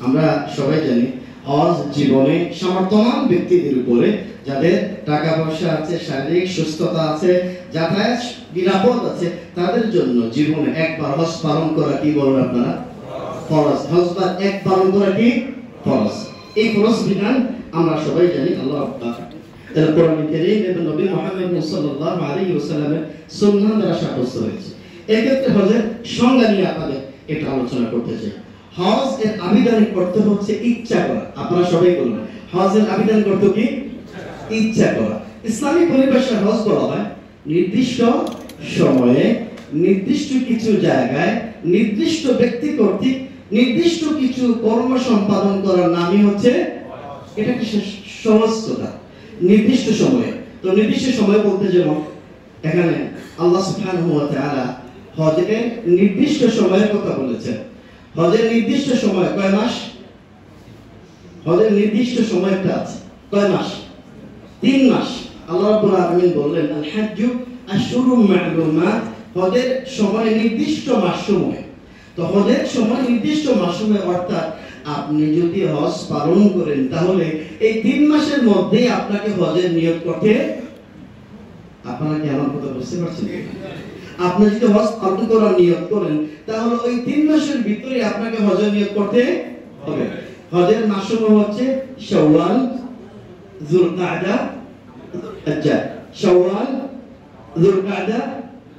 আমরা সবাই জানি হজ জীবনে সামর্থ্যবান ব্যক্তিদের উপরে, যাদের টাকা পয়সা আছে, শারীরিক সুস্থতা আছে, যাতায়াত নিরাপদ আছে, তাদের জন্য জীবনে একবার হজ পালন করা কি বলেন আপনারা? ফরজ। হজ এক পালন করা কি ফরজ। এই ফরজ বিধান আমরা সবাই জানি আল্লাহ কোরআন কারীম এবং নবী মুহাম্মদ সাল্লাল্লাহু আলাইহি ওয়াসাল্লামের সুন্নাহ দ্বারা সাব্যস্ত হয়েছে। এক্ষেত্রে হজের সংজ্ঞা নিয়ে আপনাদের একটু আলোচনা করতে চাই। হজ এর আবেদন করতে হচ্ছে ইচ্ছা করা। আপনারা সবাই বলুন, হজের আবেদন করতে কি? ইচ্ছা করা। ইসলামী পরিভাষায় হজ বলা হয় নির্দিষ্ট সময়ে, নির্দিষ্ট কিছু জায়গায়, নির্দিষ্ট ব্যক্তি কর্তৃক নির্দিষ্ট কিছু কর্ম সম্পাদন করার নামই হচ্ছে, এটা কি সহজ কথা, নির্দিষ্ট সময়ে। তো নির্দিষ্ট সময় বলতে যেমন এখানে আল্লাহ সুবহানাহু ওয়া তাআলা হজের নির্দিষ্ট সময়ের কথা বলেছেন। হজের নির্দিষ্ট সময় কয় মাস? হজের নির্দিষ্ট সময়টা আছে কয় মাস? 3 মাস। আল্লাহ রাব্বুল আলামিন বললেন আল হাজ্জু আশহুরুম মা'লুমাত, হজের সময় নির্দিষ্ট মাস সময়। তো হজের সময় নির্দিষ্ট মাস সময়, অর্থাৎ আপনি যদি হজ পালন করেন তাহলে এই 3 মাসের মধ্যেই আপনাকে হজের নিয়ত করতে। আপনারা কি আমার কথা বুঝতে পারছেন? আপনি যদি হজ পালন করার নিয়ত করেন তাহলে ওই 3 মাসের ভিতরে আপনাকে হজের নিয়ত করতে হবে। হজের মাসসমূহ হচ্ছে শাওয়াল, যুলকাদা, আচ্ছা শাওয়াল, যুলকাদা,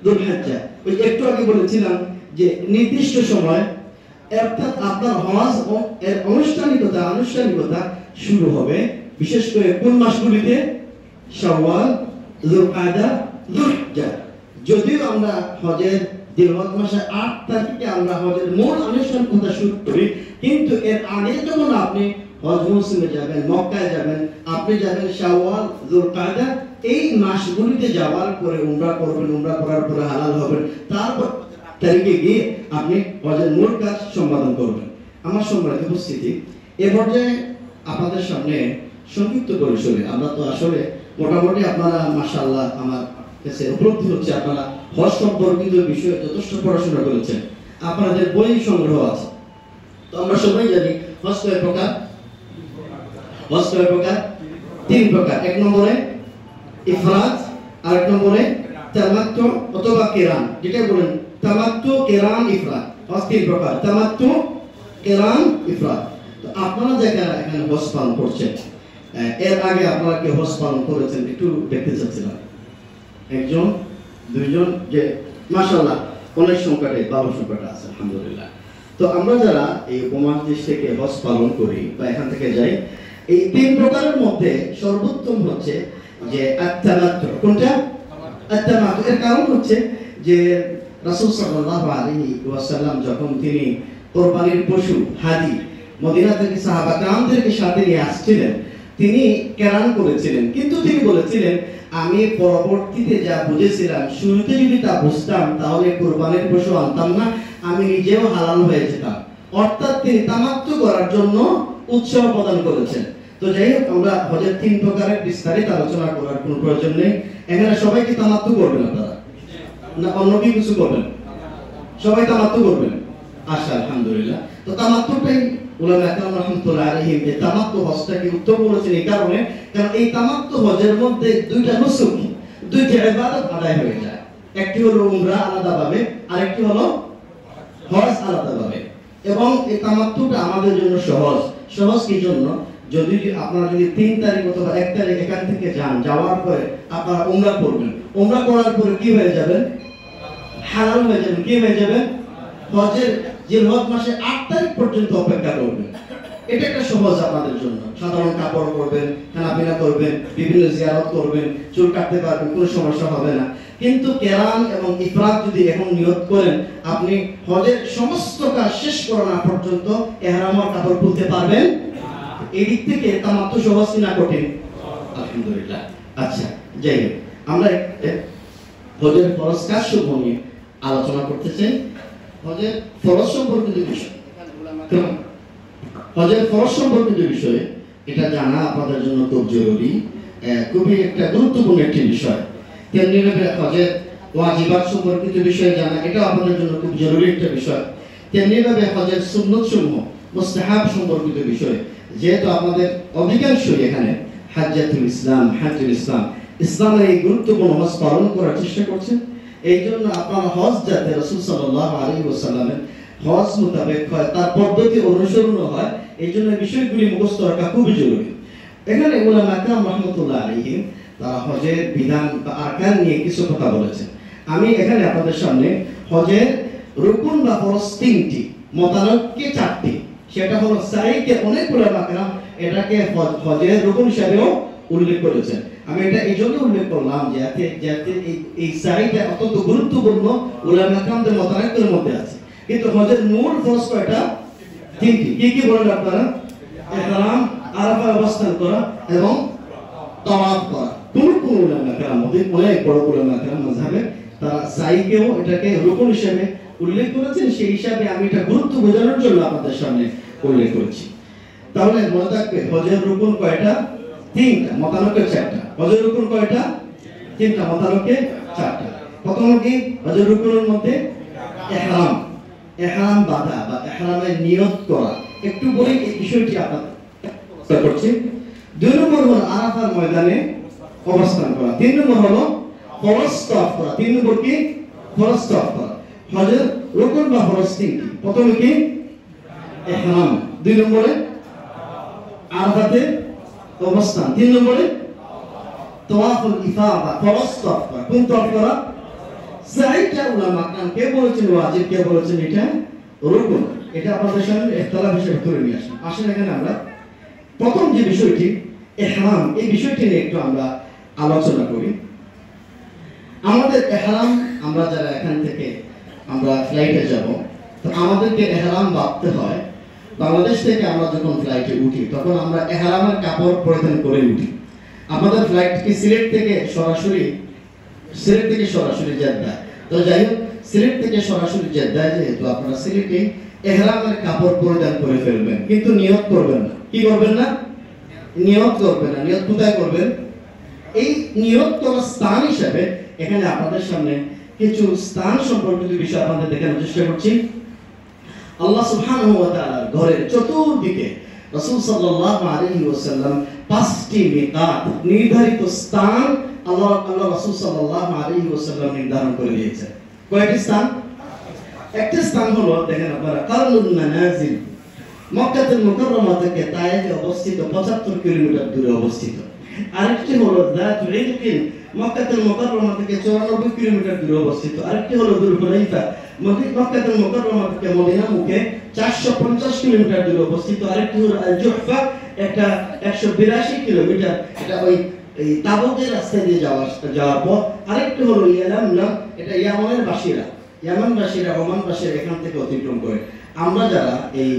যুলহিজ্জা। ওই একটু আগে বলেছিলাম যে নির্দিষ্ট সময়, অর্থাৎ আপনার হজ এর আনুষ্ঠানিকতা শুরু হবে বিশেষ করে কোন মাসগুলিতে? শাওয়াল, যুলকাদা, যুলহিজ্জা। যদিও আমরা হজের জিলহজ মাসের 8 তারিখে আমরা হজের মূল আনুষ্ঠানিকতা শুরু করি, কিন্তু এর আগে যখন আপনি হজ মৌসুমে যাবেন, মক্কায় যাবেন, আপনি যাবেন শাওয়াল, যুলকাদা, এই মাসগুলিতে যাওয়ার পরে উমরা করবেন, উমরা করার পরে হালাল হবেন, তারপর তারিখে গিয়ে আপনি হজের মূল কাজ সম্পাদন করবেন। আমার সম্মানিত উপস্থিতি, এ পর্যায়ে আপনাদের সামনে সংক্ষিপ্ত পরিসরে আমরা তো আসলে মোটামুটি আপনারা মাশাআল্লাহ আমার কাছে উপলব্ধি হচ্ছে আপনারা হজ সম্পর্কিত বিষয়ে যথেষ্ট পড়াশোনা করেছেন, আপনাদের বই সংগ্রহ আছে। তো আমরা সবাই জানি হজ কয় প্রকার? হজ কয় প্রকার? 3 প্রকার। 1 নম্বরে ইফরাদ, আর 1 নম্বরে তামাত্তু অথবা কিরান। যেটা বলেন তামাত্তু, কিরান, ইফরাদ। হজ 3 প্রকার, তামাত্তু, কিরান, ইফরাদ। তো আপনারা যারা এখানে হজ পালন করছেন, এর আগে আপনারা কি হজ পালন করেছেন একটু দেখতে চাচ্ছিলাম। 1 জন 2 জন, যে মাশাআল্লাহ অনেক সংখ্যাটাই ভালো সংখ্যাটা আছে আলহামদুলিল্লাহ। তো আমরা যারা এই উপমহাদেশ থেকে হজ পালন করি বা এখান থেকে যাই, এই 3 প্রকারের মধ্যে সর্বোত্তম হচ্ছে যে আত-তামাত্তু। কোনটা? আত-তামাত্তু। এর কারণ হচ্ছে যে রাসূল সাল্লাল্লাহু আলাইহি ওয়াসাল্লাম যখন তিনি কুরবানির পশু হাদি মদিনা থেকে সাহাবা کرامদেরকে সাথে নিয়ে আসছিলেন, তিনি কেরান করেছিলেন, কিন্তু তিনি বলেছিলেন আমি পরবর্তীতে যা বুঝেছিলাম, শুরুতে যদি তা বুঝতাম তাহলে কুরবানির পশু আনতাম না, আমি নিজেও হালাল হয়ে যেতাম। অর্থাৎ তিনি তামাত্তু করার জন্য উৎসাহ প্রদান করেছেন। তো যাই হোক, আমরা হজের 3 প্রকারের বিস্তারিত আলোচনা করার কোনো প্রয়োজন নেই। এখানে সবাই কি তামাত্তু করবেন আপনারা, না অন্য কি কিছু করবেন? সবাই তামাত্তু করবেন? আচ্ছা আলহামদুলিল্লাহ। তো তামাত্তুটাই উলামা একরাম রাহমাতুল্লাহ আলাইহিম এই তামাত্তু হজটাকে উত্তম বলেছেন এই কারণে, কারণ এই তামাত্তু হজের মধ্যে 2টা নুসুক, 2টি ইবাদত আদায় হয়ে যায়। একটি হলো উমরা আলাদাভাবে, আরেকটি হলো হজ আলাদাভাবে। এবং এই তামাত্তুটা আমাদের জন্য সহজ কি জন্য? যদি আপনারা 3 তারিখ অথবা 1 তারিখ এখান থেকে যান, যাওয়ার পরে আপনারা উমরা করবেন, উমরা করার পরে কি হয়ে যাবেন? হালাল হয়ে যাবেন। কি হয়ে যাবেন? হজের জিলহজ মাসে 8 তারিখ পর্যন্ত অপেক্ষা করবেন। এটা একটা সহজ আপনাদের জন্য। সাধারণ কাপড় পরবেন, খানাপিনা করবেন, বিভিন্ন জিয়ারত করবেন, চুল কাটতে পারবেন, কোনো সমস্যা হবে না। কিন্তু কেরান এবং ইফরাদ যদি এখন নিয়ত করেন, আপনি হজের সমস্ত কাজ শেষ করা না পর্যন্ত ইহরামের কাপড় খুলতে পারবেন। এই দিক থেকে তামাত্তু সহজ না কঠিন? আলহামদুলিল্লাহ। আচ্ছা, যাই হোক, আমরা হজের ফরজ কাজ সমূহ নিয়ে আলোচনা করতে চাই। হজের ফরজ সম্পর্কিত বিষয়, হজের ফরজ সম্পর্কিত বিষয়ে এটা জানা আপনাদের জন্য খুব জরুরি, খুবই একটা গুরুত্বপূর্ণ একটি বিষয়। তেমনিভাবে হজের ওয়াজিবাত সম্পর্কিত বিষয়ে জানা এটা আপনাদের জন্য খুব জরুরি একটা বিষয়। তেমনিভাবে হজের সুন্নত সমূহ, মুস্তাহাব সম্পর্কিত বিষয়, যেহেতু আমাদের অধিকাংশই এখানে হাজ্জাতুল ইসলাম, হাজ্জুল ইসলাম, ইসলামের এই গুরুত্বপূর্ণ হজ পালন করার চেষ্টা করছেন। এই জন্য আপনার হজ যাতে রাসূল সাল্লাল্লাহু আলাইহি ওয়াসাল্লামের হজ মোতাবেক হয়, তার পদ্ধতি অনুসরণ হয়, এই জন্য বিষয়গুলি মুখস্থ রাখা খুবই জরুরি। এখানে উলামা কেরাম রাহমাতুল্লাহ আলাইহিম তারা হজের বিধান বা আরকান নিয়ে কিছু কথা বলেছেন। আমি এখানে আপনাদের সামনে হজের রুকুন বা ফরজ 3টি, মতানক্কে 4টি। সেটা হলো সাইকে অনেক উলামা কেরাম এটাকে হজের রুকুন হিসেবেও উল্লেখ করেছেন। আমি এটা এই জন্য উল্লেখ করলাম যাতে এই সাইটা অত্যন্ত গুরুত্বপূর্ণ, উলামা কেরামদের মতানক্কের মধ্যে আছে। কিন্তু হজের মূল ফরজ কয়টা? 3টি। কি কি বলেন আপনারা? ইহরাম, আরাফায় অবস্থান করা এবং তাওয়াফ করা। কোন উলামা কেরাম, অনেক বড় উলামা কেরাম মাযহাবে তারা সাইকেও এটাকে রুকুন হিসেবে উল্লেখ করেছেন। সেই হিসাবে আমি এটা গুরুত্ব বোঝানোর জন্য আপনাদের সামনে উল্লেখ করেছি। তাহলে মনে রাখবে হজের রুকুন কয়টা? 3টা, মতানক্কে 4টা। হজের রুকুন কয়টা? 3টা, মতানক্কে 4টা। প্রথম কি হজের রুকুনের মধ্যে ইহরাম, ইহরাম বাঁধা বা ইহরামের নিয়ত করা। একটু বলি এই বিষয়টি আপনাদের করছি। 2 নম্বর হলো আরাফার ময়দানে অবস্থান করা। 3 নম্বর হলো ফরজ তাওয়াফ করা। 3 নম্বর কি? ফরজ তাওয়াফ করা। হজের রুকুন বা ফরজ 3টি। প্রথমে কি? ইহরাম। 2 নম্বরে আরাফাতে অবস্থান। 3 নম্বরে তাওয়াফুল ইফাদা, ফরজ তাওয়াফ করা। কোন তাওয়াফ করা? সাইটা উলামা কেরাম কে বলেছেন ওয়াজিব, কে বলেছেন এটা রুকুন। এটা আপনাদের সামনে ইখতিলাফ হিসেবে করে নিয়ে আসেন। আসেন এখানে আমরা প্রথম যে বিষয়টি ইহরাম, এই বিষয়টি নিয়ে একটু আমরা আলোচনা করি। আমাদের ইহরাম, আমরা যারা এখান থেকে আমরা ফ্লাইটে যাব, তো আমাদেরকে ইহরাম বাঁধতে হয়। বাংলাদেশ থেকে আমরা যখন ফ্লাইটে উঠি তখন আমরা ইহরামের কাপড় পরিধান করে উঠি। আমাদের ফ্লাইট কি সিলেট থেকে সরাসরি জেদ্দা। তো যাই হোক, সিলেট থেকে সরাসরি জেদ্দায় যেহেতু আপনারা সিলেটে ইহরামের কাপড় পরিধান করে ফেলবেন, কিন্তু নিয়ত করবেন না। কি করবেন না? নিয়ত করবেন না। নিয়ত কোথায় করবেন? এই নিয়ত করার স্থান হিসেবে এখানে আপনাদের সামনে কিছু স্থান সম্পর্কিত বিষয় আপনাদের দেখানোর চেষ্টা করছি। আল্লাহ সুবহানাহু ওয়া তাআলার ঘরের চতুর্দিকে রাসূল সাল্লাল্লাহু আলাইহি ওয়াসাল্লাম 5টি মিকাত, নির্ধারিত স্থান আল্লাহ রাসূল সাল্লাল্লাহু আলাইহি ওয়াসাল্লাম নির্ধারণ করে দিয়েছেন। কয়টি স্থান? একটা স্থান হলো, দেখেন আপনারা, কারনুন মানাজিল, মক্কাতুল মুকাররমা থেকে তায়েফে অবস্থিত 75 কিলোমিটার দূরে অবস্থিত। আরেকটি হলো যাতুল ইরকিন, মক্কাতুল মুকাররমা থেকে 94 কিলোমিটার দূরে অবস্থিত। আরেকটি হলো দুল হুলাইফা, মক্কাতুল মুকাররমা থেকে মদিনা মুখে 450 কিলোমিটার দূরে অবস্থিত। আরেকটি হলো আল জুহফা, এটা 182 কিলোমিটার, এটা ওই তাবুকের রাস্তা দিয়ে যাওয়ার পর। আরেকটি হলো ইয়ালামলাম, এটা ইয়ামানের বাসীরা, ওমান বাসীরা এখান থেকে অতিক্রম করে। আমরা যারা এই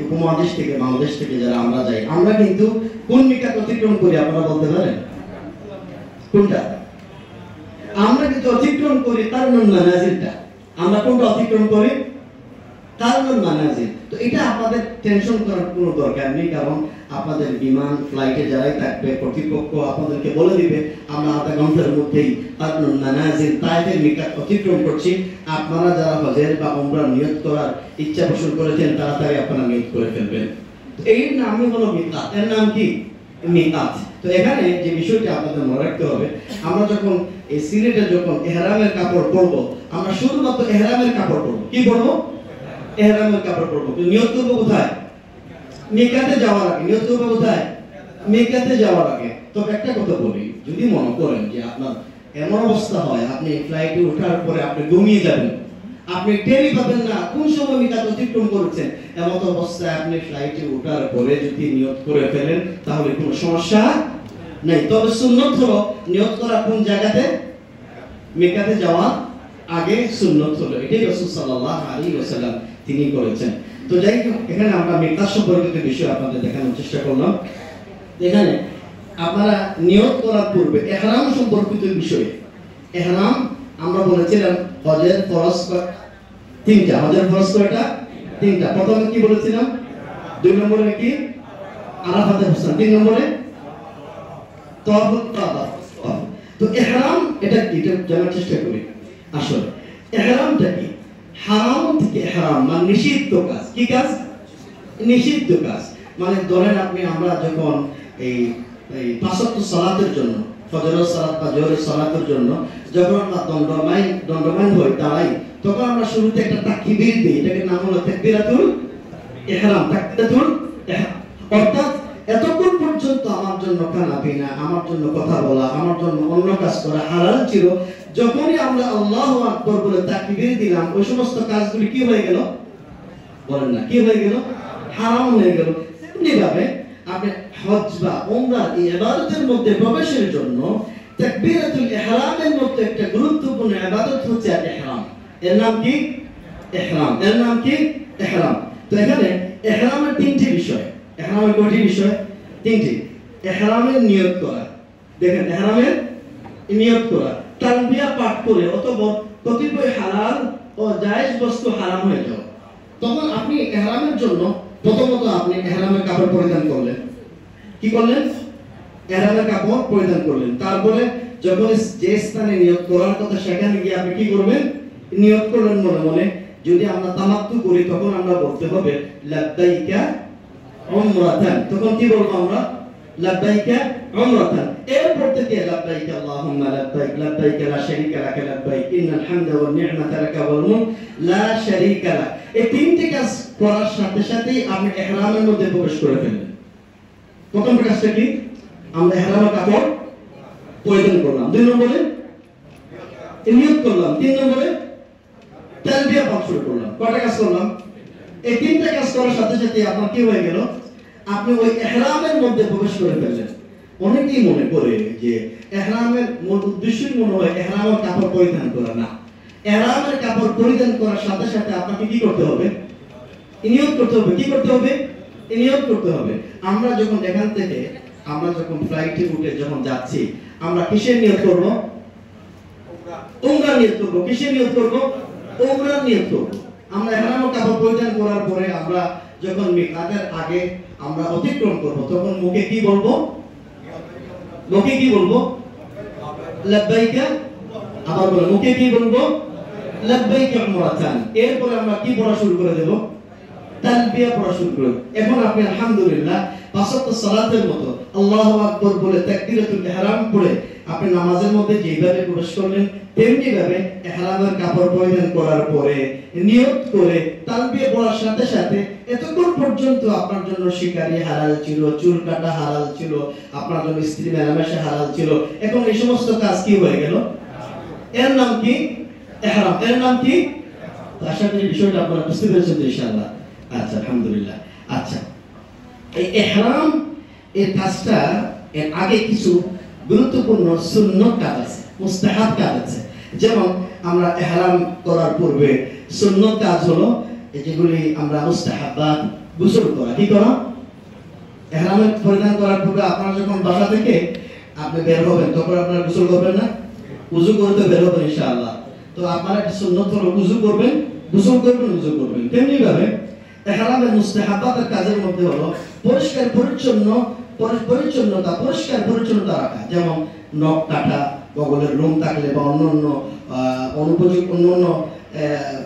উপমহাদেশ থেকে, বাংলাদেশ থেকে যারা আমরা যাই, আমরা কিন্তু কোন মিকাত অতিক্রম করি আপনারা বলতে পারেন? কোনটা? আমরা কিন্তু অতিক্রম করি কারনুন মানাজিলটা। আমরা কোনটা অতিক্রম করি? কারনুন মানাজিল। তো এটা আপনাদের টেনশন করার কোনো দরকার নেই, কারণ আপনাদের বিমান ফ্লাইটে যারাই থাকবে কর্তৃপক্ষ আপনাদেরকে বলে দিবে আমরা আধা ঘন্টার মধ্যেই কারনুন মানাজিল তায়েফের মিকাত অতিক্রম করছি। আপনারা যারা হজের বা উমরার নিয়ত করার ইচ্ছা পোষণ করেছেন তাড়াতাড়ি আপনারা নিয়ত করে ফেলবেন। তো এই নামই হলো মিকাত। এর নাম কি? মিকাত। তো এখানে যে বিষয়টি আপনাদের মনে রাখতে হবে, আমরা যখন এই সিলেটে যখন ইহরামের কাপড় পরবো, আমরা শুধুমাত্র ইহরামের কাপড় পরবো। কি পরবো? ইহরামের কাপড় পরবো। নিয়ত করবো কোথায়? মিকাতে যাওয়ার আগে। নিয়ত করবো কোথায়? মিকাতে যাওয়ার আগে। তবে একটা কথা বলি, যদি মনে করেন যে আপনার এমন অবস্থা হয় আপনি ফ্লাইটে ওঠার পরে আপনি ঘুমিয়ে যাবেন, আপনি টেরই পাবেন না কোন সময় মিকাত অতিক্রম করেছেন, এমন অবস্থায় আপনি ফ্লাইটে ওঠার পরে যদি নিয়ত করে ফেলেন তাহলে কোনো সমস্যা নেই। তবে সুন্নত হলো নিয়ত করা কোন জায়গাতে? মিকাতে যাওয়ার আগে সুন্নত হলো। এটাই রাসূল সাল্লাল্লাহু আলাইহি ওয়াসাল্লাম তিনি করেছেন। তো যাই হোক, এখানে আমরা মিকাত সম্পর্কিত বিষয় আপনাদের দেখানোর চেষ্টা করলাম। এখানে আপনারা নিয়ত করার পূর্বে ইহরাম সম্পর্কিত বিষয়, ইহরাম আমরা বলেছিলাম হজের ফরজ 3টা। হজের ফরজ কয়টা? 3টা। প্রথমে কি বলেছিলাম? 2 নম্বরে কি? আরাফাতে অবস্থান। 3 নম্বরে তাওয়াফুল কাবা। তো ইহরাম এটা কি, এটা জানার চেষ্টা করি। আসলে ইহরামটা কি? হারাম থেকে ইহরাম মানে নিষিদ্ধ কাজ। কি কাজ? নিষিদ্ধ কাজ। মানে ধরেন আপনি আমরা যখন এই এই পাঁচ ওয়াক্ত সালাতের জন্য ফজরের সালাত বা জোহরের সালাতের জন্য যখন আমরা দণ্ডায়মান হই দাঁড়াই, তখন আমরা শুরুতে একটা তাকবীর দিই, এটাকে নাম হলো তাকবীরাতুল ইহরাম। তাকবীরাতুল ইহরাম অর্থাৎ এতক্ষণ পর্যন্ত আমার জন্য খানা পিনা, আমার জন্য কথা বলা, আমার জন্য অন্য কাজ করা হালাল ছিল। যখনই আমরা আল্লাহু আকবার বলে তাকবীর দিলাম, ওই সমস্ত কাজগুলি কি হয়ে গেল? বলেন না, কি হয়ে গেল? হারাম হয়ে গেল। এমনিভাবে আপনি হজ বা উমরার এই ইবাদতের মধ্যে প্রবেশের জন্য তাকবীরাতুল ইহরামের মধ্যে একটা গুরুত্বপূর্ণ ইবাদত হচ্ছে ইহরাম। এর নাম কি? ইহরাম। এর নাম কি? ইহরাম। তো এখানে ইহরামের তিনটি বিষয়। ইহরামের কয়টি বিষয়? তিনটি। ইহরামের নিয়ত করা, দেখেন ইহরামের নিয়ত করা, তালবিয়া পাঠ করে অথবা কতিপয় হালাল ও জায়েজ বস্তু হারাম হয়ে যাওয়া। তখন আপনি ইহরামের জন্য প্রথমত আপনি ইহরামের কাপড় পরিধান করলেন। কি করলেন? ইহরামের কাপড় পরিধান করলেন। তারপরে যখন যে স্থানে নিয়ত করার কথা সেখানে গিয়ে আপনি কি করবেন? নিয়ত করলেন মনে মনে। যদি আমরা তামাত্তু করি তখন আমরা বলতে হবে লাব্বাইকা উমরাতান। তখন কি বলবো আমরা? লাব্বাইকা উমরাতান। এরপর থেকে লাব্বাইকা আল্লাহুম্মা লাব্বাইক লাব্বাইক লা শারীকা লাক লাব্বাইক ইন্নাল হামদা ওয়ান নি'মাতা লাকা ওয়াল মুলক লা শারীকা লাক। এই তিনটি কাজ করার সাথে সাথেই আপনি ইহরামের মধ্যে প্রবেশ করে ফেলবেন। প্রথম কাজটা কি? আমরা ইহরামের কাপড় পরিধান করলাম। দুই নম্বরে নিয়ত করলাম। তিন নম্বরে তালবিয়া পাঠ শুরু করলাম। কয়টা কাজ করলাম? এই তিনটা কাজ করার সাথে সাথে আপনার কি হয়ে গেল? আপনি ওই ইহরামের মধ্যে প্রবেশ করে ফেললেন। অনেকেই মনে করে যে ইহরামের মূল উদ্দেশ্যই মনে হয় ইহরামের কাপড় পরিধান করা। না, ইহরামের কাপড় পরিধান করার সাথে সাথে আপনাকে কি করতে হবে? নিয়ত করতে হবে। কি করতে হবে? নিয়ত করতে হবে। আমরা যখন এখান থেকে আমরা যখন ফ্লাইটে উঠে যখন যাচ্ছি, আমরা কিসের নিয়ত করব? উমরার নিয়ত করব। কিসের নিয়ত করব? উমরার নিয়ত করব। আমরা ইহরামের কাপড় পরিধান করার পরে আমরা যখন মিকাতের আগে আমরা অতিক্রম করব, তখন মুখে কি বলবো? মুখে কি বলবো? লাব্বাইকা। আবার বলো, মুখে কি বলবো? লাব্বাইকা উমরাতান। এরপরে আমরা কি পড়া শুরু করে দেব? তালবিয়া পড়া শুরু করে। এখন আপনি আলহামদুলিল্লাহ পাঁচ ওয়াক্ত সালাতের মতো আল্লাহু আকবার বলে তাকবীরাতুল ইহরাম পড়ে আপনি নামাজের মধ্যে যেভাবে প্রবেশ করলেন, তেমনি ভাবে ইহরামের কাপড় পরিধান করার পরে নিয়ত করে তালবিয়া পড়ার সাথে সাথে এতক্ষণ পর্যন্ত আপনার জন্য শিকারি হালাল ছিল, চুল কাটা হালাল ছিল, আপনার জন্য স্ত্রী মেলামেশা হালাল ছিল। এখন এই সমস্ত কাজ কি হয়ে গেল? এর নাম কি? ইহরাম। এর নাম কি? আশা করি বিষয়টা আপনারা বুঝতে পেরেছেন ইনশাআল্লাহ। আচ্ছা, আলহামদুলিল্লাহ। আচ্ছা, এই ইহরাম এর কাজটা এর আগে কিছু গুরুত্বপূর্ণ সুন্নত কাজ আছে, মুস্তাহাব কাজ আছে। যেমন আমরা ইহরাম করার পূর্বে সুন্নত কাজ হলো যেগুলি আমরা মুস্তাহাবাত, গোসল করা। কি করা? ইহরামের পরিধান করার পূর্বে আপনারা যখন বাসা থেকে আপনি বের হবেন তখন আপনারা গোসল করবেন না? ওযু করতে বের হবেন ইনশাআল্লাহ। তো আপনারা একটা সুন্নত হলো ওযু করবেন, গোসল করবেন, ওযু করবেন। তেমনি ভাবে ইহরামের মুস্তাহাবাতের কাজের মধ্যে হলো পরিষ্কার পরিচ্ছন্নতা রাখা। যেমন নখ কাটা, বগলের লোম থাকলে বা অন্যান্য অনুপযুক্ত অন্যান্য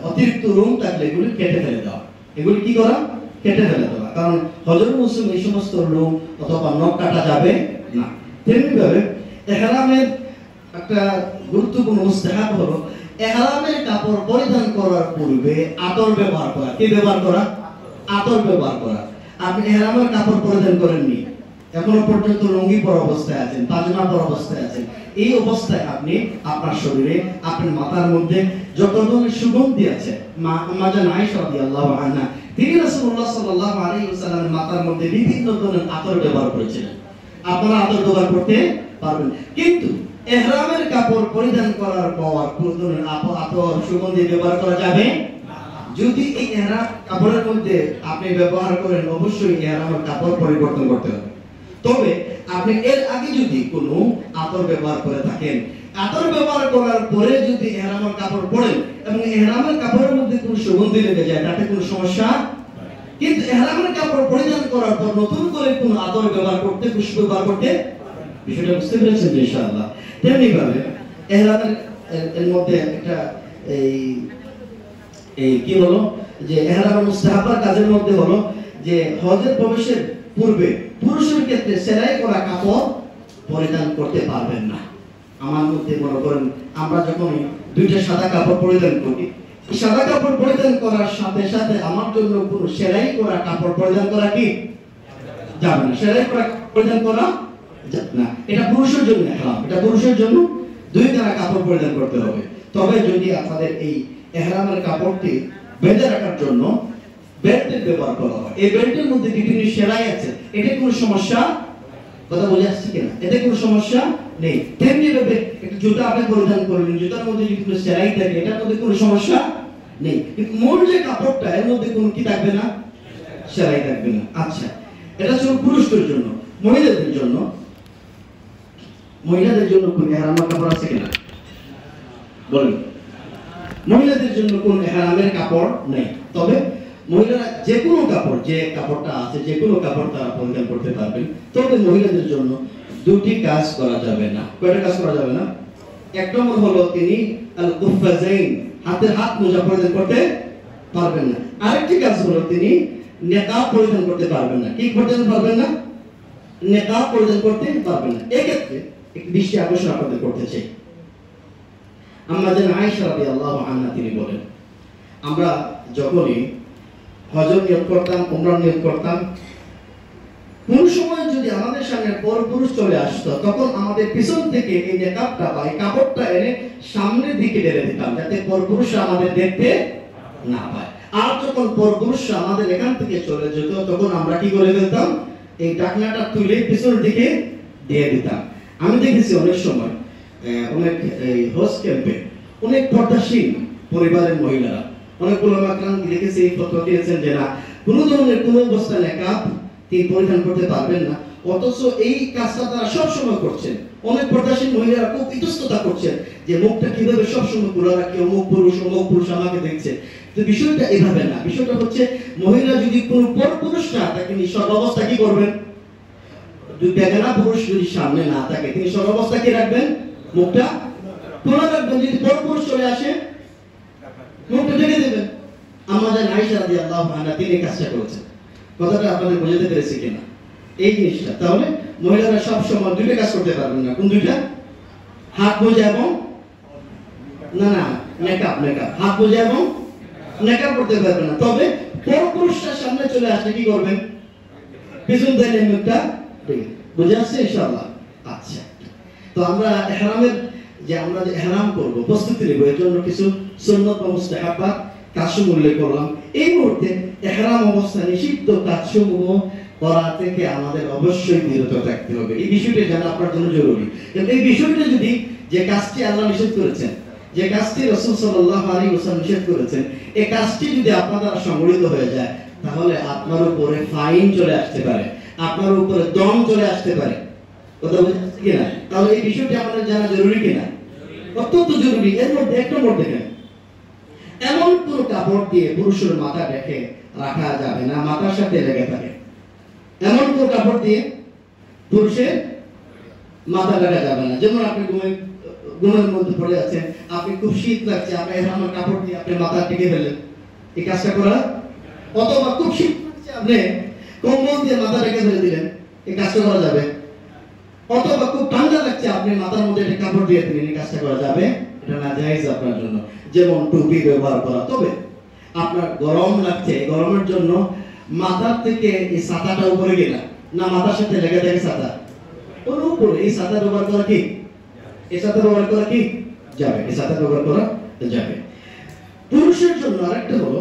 অতিরিক্ত লোম থাকলে এগুলি কেটে ফেলে দেওয়া। এগুলি কি করা? কেটে ফেলে দেওয়া। কারণ হজের মৌসুমে এই সমস্ত লোম অথবা নখ কাটা যাবে না। তেমনি ভাবে ইহরামের একটা গুরুত্বপূর্ণ মুস্তাহাব হলো ইহরামের কাপড় পরিধান করার পূর্বে আতর ব্যবহার করা। কি ব্যবহার করা? আতর ব্যবহার করা। আপনি ইহরামের কাপড় পরিধান করেননি, এখনো পর্যন্ত লুঙ্গি পরা অবস্থায় আছেন, পাজামা পরা অবস্থায় আছেন, এই অবস্থায় আপনি আপনার শরীরে, আপনার মাথার মধ্যে যত ধরনের সুগন্ধি আছে, মা জান আয়েশা রাদিয়াল্লাহু আনহা তিনি রাসূলুল্লাহ সাল্লাল্লাহু আলাইহি ওয়াসাল্লামের মাথার মধ্যে বিভিন্ন ধরনের আতর ব্যবহার করেছিলেন। আপনারা আতর ব্যবহার করতে পারবেন, কিন্তু ইহরামের কাপড় পরিধান করার পর কোন ধরনের আতর সুগন্ধি ব্যবহার করা যাবে না। যদি এই ইহরাম কাপড়ের মধ্যে আপনি ব্যবহার করেন, অবশ্যই ইহরামের কাপড় পরিবর্তন করতে হবে। তবে আপনি এর আগে যদি কোনো আতর ব্যবহার করে থাকেন, আতর ব্যবহার করার পরে যদি ইহরামের কাপড় পরেন এবং ইহরামের কাপড়ের মধ্যে কোনো সুগন্ধি লেগে যায়, তাতে কোনো সমস্যা। কিন্তু ইহরামের কাপড় পরিধান করার পর নতুন করে কোনো আতর ব্যবহার করতে, পুষ্প ব্যবহার করতে, বিষয়টা বুঝতে পেরেছেন ইনশাআল্লাহ। তেমনি ভাবে ইহরামের এর মধ্যে একটা এই কি হলো যে ইহরামের মুস্তাহাবার কাজের মধ্যে হলো যে হজের প্রবেশের পূর্বে পুরুষের ক্ষেত্রে সেলাই করা কাপড় পরিধান করতে পারবেন না। আমার মধ্যে মনে করেন আমরা যখন দুইটা সাদা কাপড় পরিধান করি, সাদা কাপড় পরিধান করার সাথে সাথে আমার জন্য কোনো সেলাই করা কাপড় পরিধান করা কি যাবে না। সেলাই করা পরিধান করা যাবে না, এটা পুরুষের জন্য ইহরাম। এটা পুরুষের জন্য দুই খানা কাপড় পরিধান করতে হবে। তবে যদি আপনাদের এই ইহরামের কাপড়টি বেঁধে রাখার জন্য বেল্টের ব্যবহার করা হয়, এই বেল্টের মধ্যে বিভিন্ন সেলাই আছে, এটা কোনো সমস্যা, কথা বলে আসছে কিনা, এতে কোনো সমস্যা নেই। তেমনি ভাবে একটা জুতা আপনি পরিধান করলেন, জুতার মধ্যে যদি কোনো সেলাই থাকে এটার মধ্যে কোনো সমস্যা নেই, কিন্তু মূল যে কাপড়টা এর মধ্যে কোনো কি থাকবে না, সেলাই থাকবে না। আচ্ছা, এটা ছিল পুরুষদের জন্য। মহিলাদের জন্য, মহিলাদের জন্য কোন ইহরামের কাপড় আছে কিনা বলেন? মহিলাদের জন্য কোন ইহরামের কাপড় নেই, তবে মহিলারা যে কোনো কাপড়, যে কাপড়টা আছে যে কোনো কাপড় তারা পরিধান করতে পারবেন। তবে মহিলাদের জন্য দুটি কাজ করা যাবে না। কয়টা কাজ করা যাবে না? এক নম্বর হলো তিনি আল কুফাজাইন, হাতের হাত মোজা পরিধান করতে পারবেন না। আরেকটি কাজ হলো তিনি নেকাব পরিধান করতে পারবেন না। কি পরিধান পারবেন না? নেকাব পরিধান করতে পারবেন না। এই ক্ষেত্রে একটি দৃষ্টি আকর্ষণ আপনাদের করতে চাই। আম্মাজান আয়েশা রাদিয়াল্লাহু আনহা তিনি বলেন, আমরা যখনই হজের নিয়ত করতাম, উমরার নিয়ত করতাম, কোন সময় যদি আমাদের সামনে পরপুরুষ চলে আসতো, তখন আমাদের পিছন থেকে এই নেকাবটা বা এই কাপড়টা এনে সামনের দিকে ঢেলে দিতাম, যাতে পরপুরুষরা আমাদের দেখতে না পায়। আর যখন পরপুরুষরা আমাদের এখান থেকে চলে যেত, তখন আমরা কি করে ফেলতাম, এই ডাকনাটা তুলে পিছনের দিকে দিয়ে দিতাম। আমি দেখেছি অনেক সময় অনেক হোস্ট ক্যাম্পে অনেক পর্দাশীল পরিবারের মহিলারা, অনেক ওলামা কেরাম দেখেছি এই ফতোয়া দিয়েছেন যে না, কোনো ধরনের কোনো অবস্থায় নেকাব তিনি পরিধান করতে পারবেন না, অথচ এই কাজটা তারা সবসময় করছেন। অনেক পর্দাশীল মহিলারা খুব ইতস্ততা করছেন যে মুখটা কিভাবে সবসময় খোলা রাখি, অমুক পুরুষ আমাকে দেখছে। তো বিষয়টা এভাবে না, বিষয়টা হচ্ছে মহিলা যদি কোনো পরপুরুষ না থাকে, তিনি সর্বাবস্থা কি করবেন, বেগানা পুরুষ যদি সামনে না থাকে তিনি সর্বাবস্থা কি রাখবেন, মুখটা খোলা রাখবেন। যদি পরপুরুষ চলে আসে মুখটা ঢেকে দেবেন। আম্মাজান আয়েশা রাদিয়াল্লাহু আনহা তিনি কাজটা করেছেন। কথাটা আপনাদের বোঝাতে পেরেছি কিনা এই জিনিসটা? তাহলে মহিলারা সব সময় দুইটা কাজ করতে পারবেন না। কোন দুইটা? হাত মোজা এবং নেকাব। হাত মোজা এবং নেকাব করতে পারবেন না। তবে পরপুরুষের সামনে চলে আসলে কি করবেন, পিছন থেকে মুখটা ঢেকে। বুঝে আসছে ইনশাআল্লাহ? আচ্ছা, তো আমরা ইহরামের যে আমরা যে ইহরাম করব প্রস্তুতি নেব, এর জন্য কিছু সুন্নাত বা মুস্তাহাবাত কাজসমূহ উল্লেখ করলাম। এই মুহূর্তে ইহরাম অবস্থায় নিষিদ্ধ কাজসমূহ করা থেকে আমাদের অবশ্যই বিরত থাকতে হবে। এই বিষয়টি জানা আপনার জন্য জরুরি। এই বিষয়টা যদি, যে কাজটি আল্লাহ নিষেধ করেছেন, যে কাজটি রাসূল সাল্লাল্লাহু আলাইহি ওয়াসাল্লাম নিষেধ করেছেন, এই কাজটি যদি আপনার দ্বারা সংগঠিত হয়ে যায়, তাহলে আপনার উপরে ফাইন চলে আসতে পারে, আপনার উপরে দম চলে আসতে পারে। কথা বুঝতে কিনা? তাহলে এই বিষয়টি আমাদের জানা জরুরি কিনা? অত্যন্ত জরুরি। এর মধ্যে এক নম্বর দেখেন, এমন কোন কাপড় দিয়ে পুরুষের মাথা ঢেকে রাখা যাবে না মাথার সাথে লেগে থাকে। এমন কোন কাপড় দিয়ে পুরুষের মাথা ঢাকা যাবে না। যেমন আপনি ঘুমের মধ্যে পড়ে আছেন, আপনি খুব শীত লাগছে, আপনি এমন কাপড় দিয়ে আপনি মাথা ঢেকে ফেললেন, এই কাজটা করা। অথবা খুব শীত লাগছে, আপনি কম্বল দিয়ে মাথা ঢেকে ফেলে দিলেন, এই কাজটা করা যাবে। অথবা খুব ঠান্ডা লাগছে, আপনি মাথার মধ্যে একটা কাপড় দিয়ে দিলেন, এই কাজটা করা যাবে। এটা নাজায়েজ আপনার জন্য। যেমন টুপি ব্যবহার করা। তবে আপনার গরম লাগছে, গরমের জন্য মাথার থেকে এই ছাতাটা উপরে গেলা না, মাথার সাথে লেগে থাকে ছাতা ওর উপরে, এই ছাতা ব্যবহার করা কি, এই ছাতা ব্যবহার করা কি যাবে, এই ছাতা ব্যবহার করা যাবে। পুরুষের জন্য আরেকটা হলো,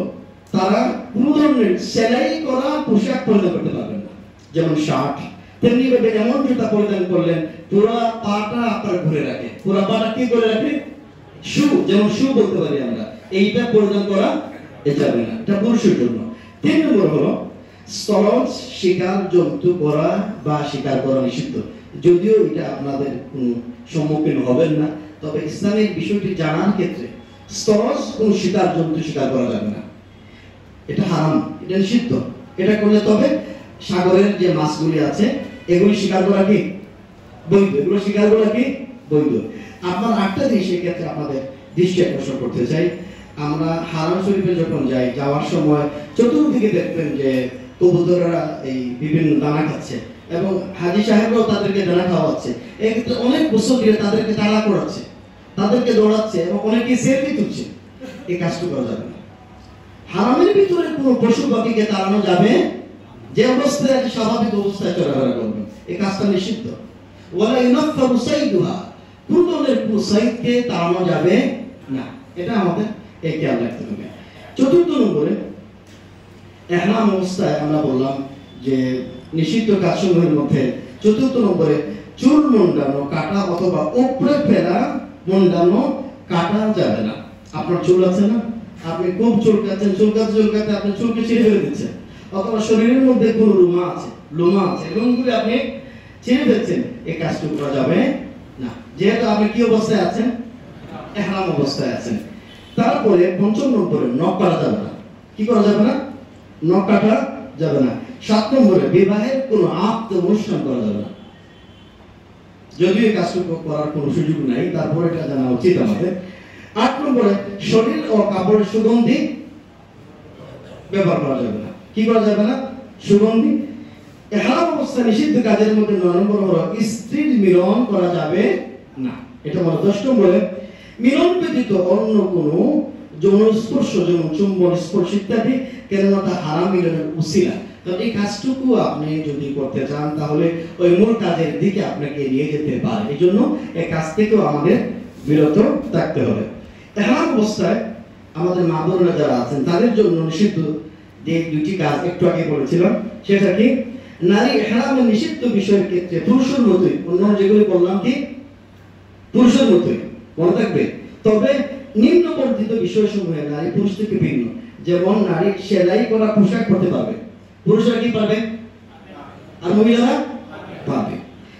তারা কোন ধরনের সেলাই করা পোশাক পরিধান করতে পারবেন না, যেমন শার্ট। তেমনি ভাবে এমন জুতা পরিধান করলেন পুরো পাটা আপনার ঘুরে রাখে, পুরো পাটা কি করে রাখে, শু, যেমন শু বলতে পারি আমরা, এইটা পরিধান করা যাবে না, এটা পুরুষের জন্য। 3 নম্বর হলো স্থলজ শিকার জন্তু করা বা শিকার করা নিষিদ্ধ। যদিও এটা আপনাদের কোনো সম্মুখীন হবেন না, তবে ইসলামের বিষয়টি জানার ক্ষেত্রে স্থলজ কোনো শিকার জন্তু শিকার করা যাবে না, এটা হারাম, এটা নিষিদ্ধ। এটা করলে তবে সাগরের যে মাছগুলি আছে এগুলি শিকার করা কি বৈধ, এগুলো শিকার করা কি বৈধ। আপনার 8টা জিনিস এই ক্ষেত্রে আপনাদের দৃষ্টি আকর্ষণ করতে চাই। আমরা হারাম শরীফে যখন যাই, যাওয়ার সময় চতুর্দিকে দেখবেন যে কবুতরেরা এই বিভিন্ন দানা খাচ্ছে এবং হাজী সাহেবরাও তাদেরকে দানা খাওয়াচ্ছে, এক্ষেত্রে অনেক মুসল্লিরা তাদেরকে তাড়া করাচ্ছে, তাদেরকে দৌড়াচ্ছে এবং অনেকে সেলফি তুলছে। এই কাজটা করা যাবে না। হারামের ভিতরে কোনো পশু পাখিকে তাড়ানো যাবে, যে অবস্থায় আছে স্বাভাবিক অবস্থায় চলাফেরা করবে, এই কাজটা নিষিদ্ধ। ওয়ালা ইউনাফারু সাইদুহা, কোন ধরনের সাইদকে তাড়ানো যাবে না, এটা আমাদের এই খেয়াল রাখতে হবে। চতুর্থ নম্বরে ইহরাম অবস্থায় আমরা বললাম যে নিষিদ্ধ কাজসমূহের মধ্যে চতুর্থ নম্বরে চুল মুন্ডানো, কাটা অথবা উপরে ফেলা মুন্ডানো কাটা যাবে না। আপনার চুল আছে না, আপনি খুব চুলকাচ্ছেন, চুলকাতে আপনি চুলকে ছিঁড়ে ফেলে দিচ্ছেন, অথবা শরীরের মধ্যে কোনো লোমা আছে লোমগুলি আপনি ছিঁড়ে ফেলছেন, এই কাজটুকু করা যাবে না, যেহেতু আপনি কি অবস্থায় আছেন, ইহরাম অবস্থায় আছেন। তারপরে পঞ্চম নম্বরে নখ কাটা যাবে না। কি করা যাবে না? নখ কাটা যাবে না। 7 নম্বরে বিবাহের কোনো আপ্ত অনুষ্ঠান করা যাবে না। যদিও এই কাজটুকু করার কোনো সুযোগ নাই, তারপরে এটা জানা উচিত আমাদের। 8 নম্বরে শরীর ও কাপড়ের সুগন্ধি ব্যবহার করা যাবে না। কি করা যাবে না? সুগন্ধি। ইহরাম অবস্থায় নিষিদ্ধ কাজের মধ্যে 9 নম্বর হলো স্ত্রীর মিলন করা যাবে না। এটা হলো 10 নম্বরে মিলন ব্যতীত অন্য কোনো যৌন স্পর্শ, যেমন চুম্বন, স্পর্শ ইত্যাদি, কেননা তা হারাম মিলনের উসিলা। তো এই কাজটুকু আপনি যদি করতে চান তাহলে ওই মূল কাজের দিকে আপনাকে নিয়ে যেতে পারে, এই জন্য এই কাজ থেকেও আমাদের বিরত থাকতে হবে। ইহরাম অবস্থায় আমাদের মা বোনেরা যারা আছেন তাদের জন্য নিষিদ্ধ যে 2টি কাজ একটু আগে বলেছিলাম, সেটা কি? নারী ইহরামের নিষিদ্ধ বিষয়ের ক্ষেত্রে পুরুষের মতোই, অন্য যেগুলি বললাম কি পুরুষের মতোই, মনে থাকবে। তবে নিম্ন বর্ধিত বিষয়সমূহে নারী পুরুষ থেকে ভিন্ন। যেমন নারী সেলাই করা পোশাক পরতে পারবে, পুরুষরা কি পারবে, আর মহিলারা পারবে।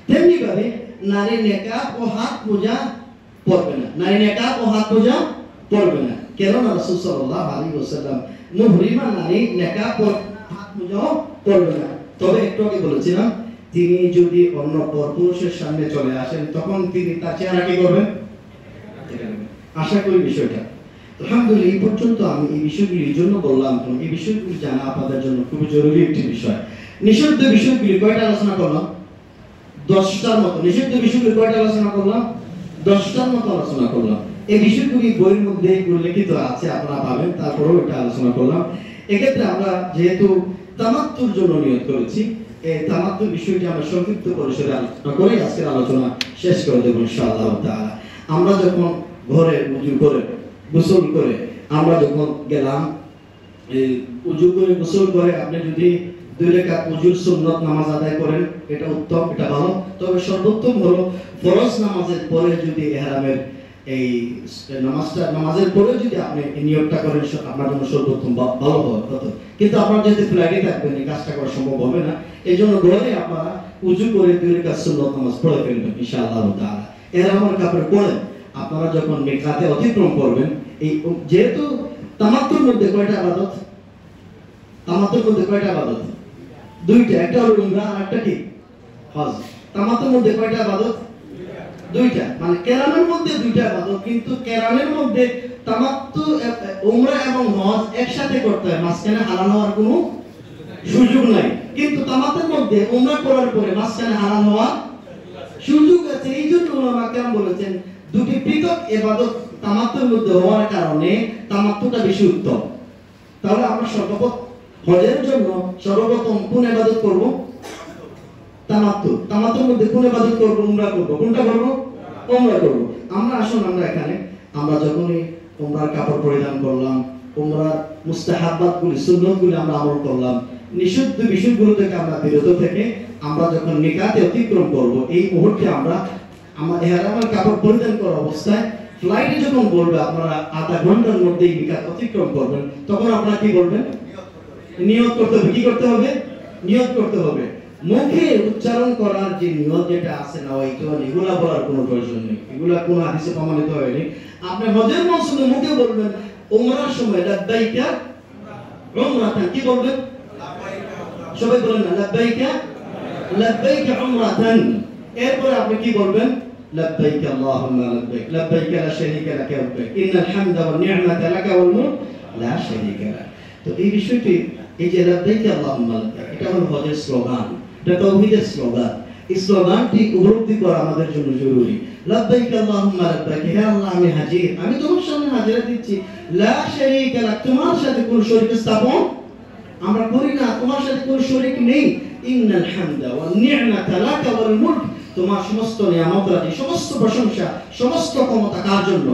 তেমনি ভাবে নারী নেকাব ও হাত মোজা পরবে না, নারী নেকাব ও হাত মোজা পরবে না। কেননা রাসূল সাল্লাল্লাহু আলাইহি ওয়াসাল্লাম মুহরিমা নারী নেকাব ও হাত মোজা পরবে না। তবে একটু আগে বলেছিলাম, তিনি যদি অন্য পরপুরুষের সামনে চলে আসেন তখন তিনি তার চেহারা কি করবেন, আশা করি বিষয়টা। আলহামদুলিল্লাহ, এই পর্যন্ত আমি এই বিষয়গুলি এই জন্য বললাম, এই বিষয়গুলি জানা আপনাদের জন্য খুব জরুরি একটি বিষয়। নিষিদ্ধ বিষয়গুলি কয়টা আলোচনা করলাম? 10টার মতো। নিষিদ্ধ বিষয়গুলি কয়টা আলোচনা করলাম? 10টার মতো আলোচনা করলাম। এই বিষয়গুলি বইয়ের মধ্যে উল্লেখিত আছে, আপনারা পাবেন, তারপরেও এটা আলোচনা করলাম। এক্ষেত্রে আমরা যেহেতু তামাত্তুর জন্য নিয়ত করেছি, এই তামাত্তুর বিষয়টি আমরা সংক্ষিপ্ত পরিসরে আলোচনা করে আজকের আলোচনা শেষ করে দেব ইনশাআল্লাহ তাআলা। আমরা যখন ঘরে উযু করে গোসল করে আমরা যখন গেলাম, উযু করে গোসল করে আপনি যদি 2 রাকাত উযুর সুন্নাত নামাজ আদায় করেন, এটা উত্তম, এটা ভালো। তবে সর্বোত্তম হলো ফরজ নামাজের পরে যদি ইহরামের এই নামাজের পরে যদি আপনি নিয়তটা করেন, আপনার জন্য সর্বোত্তম ভালো হতো। কিন্তু আপনারা যেহেতু ফ্লাইটে থাকবেন, এই কাজটা করা সম্ভব হবে না, এই জন্য ঘরে আপনারা উযু করে 2 রাকাত সুন্নাত নামাজ পড়ে ফেলবেন ইনশাআল্লাহ তাআলা। ইহরামের কাপড় পরে আপনারা যখন মিকাতে অতিক্রম করবেন, এই যেহেতু তামাত্তুর মধ্যে কয়টা ইবাদত? তামাত্তুর মধ্যে কয়টা ইবাদত? 2টা, একটা হলো উমরা আর একটা কি হজ। তামাত্তুর মধ্যে কয়টা ইবাদত? 2টা, মানে কেরানের মধ্যে 2টা ইবাদত, কিন্তু কেরানের মধ্যে তামাত্তু উমরা এবং হজ একসাথে করতে হয়, মাঝখানে হালাল হওয়ার কোনো সুযোগ নাই। কিন্তু তামাত্তুর মধ্যে উমরা করার পরে মাঝখানে হালাল হওয়ার সুযোগ আছে। এই জন্য উলামা কেরাম বলেছেন 2টি পৃথক ইবাদত তামাত্তুর মধ্যে হওয়ার কারণে তামাত্তুটা বেশি উত্তম। তাহলে আমরা হজের জন্য সর্বপ্রথম কোন ইবাদত করব? তামাত্তু। তামাত্তুর মধ্যে কোন ইবাদত করব? উমরা করব। কোনটা করব? উমরা করব। আমরা আসুন, আমরা এখানে আমরা যখনই উমরার কাপড় পরিধান করলাম, উমরার মুস্তাহাব্বাতগুলি, সুন্নতগুলি আমরা আমল করলাম, নিষিদ্ধ বিষয়গুলো থেকে আমরা বিরত থেকে আমরা যখন মিকাতে অতিক্রম করব, এই মুহূর্তে আমরা আমার ইহরামের কাপড় পরিধান করা অবস্থায় ফ্লাইটে যখন বলবে আপনারা আধা ঘন্টার মধ্যেই মিকাত অতিক্রম করবেন, তখন আপনারা কি বলবেন? নিয়ত করতে হবে। কি করতে হবে? নিয়ত করতে হবে। মুখে উচ্চারণ করার যে নিয়ত যেটা আছে না, এগুলা বলার কোনো প্রয়োজন নেই, এগুলা কোনো হাদিসে প্রমাণিত হয়নি। আপনি হজের মৌসুমে মুখে বলবেন, উমরার সময় লাব্বাইকা উমরাতান, কি বলবেন? সবাই বলেন না, লাব্বাইকা উমরাতান। এরপরে আপনি কি বলবেন? লাব্বাইক আল্লাহুম্মা লাব্বাইক, লাব্বাইক লা শারীকা লাক লাব্বাইক, ইন্নাল হামদা ওয়ান নি'মাতা লাকা ওয়াল মুলক লা শারীকা লাক। তো এই বিষয়টি এই যে লাব্বাইক আল্লাহুম্মা লাব্বাইক, এটা হলো হজের স্লোগান, এটা তাওহীদের স্লোগান। এই স্লোগানটি উপলব্ধি করা আমাদের জন্য জরুরি। লাব্বাইক আল্লাহুম্মা লাব্বাইক, হে আল্লাহ আমি হাজির, আমি তোমার সামনে হাজিরা দিচ্ছি। লা শারীকা লাক, তোমার সাথে কোনো শরীক স্থাপন আমরা করি না, তোমার সাথে কোনো শরীক নেই। ইন্নাল হামদা ওয়ান নি'মাতা লাকা ওয়াল মুলক, তোমার সমস্ত নিয়ামত রাজি, সমস্ত প্রশংসা, সমস্ত ক্ষমতা কার জন্য?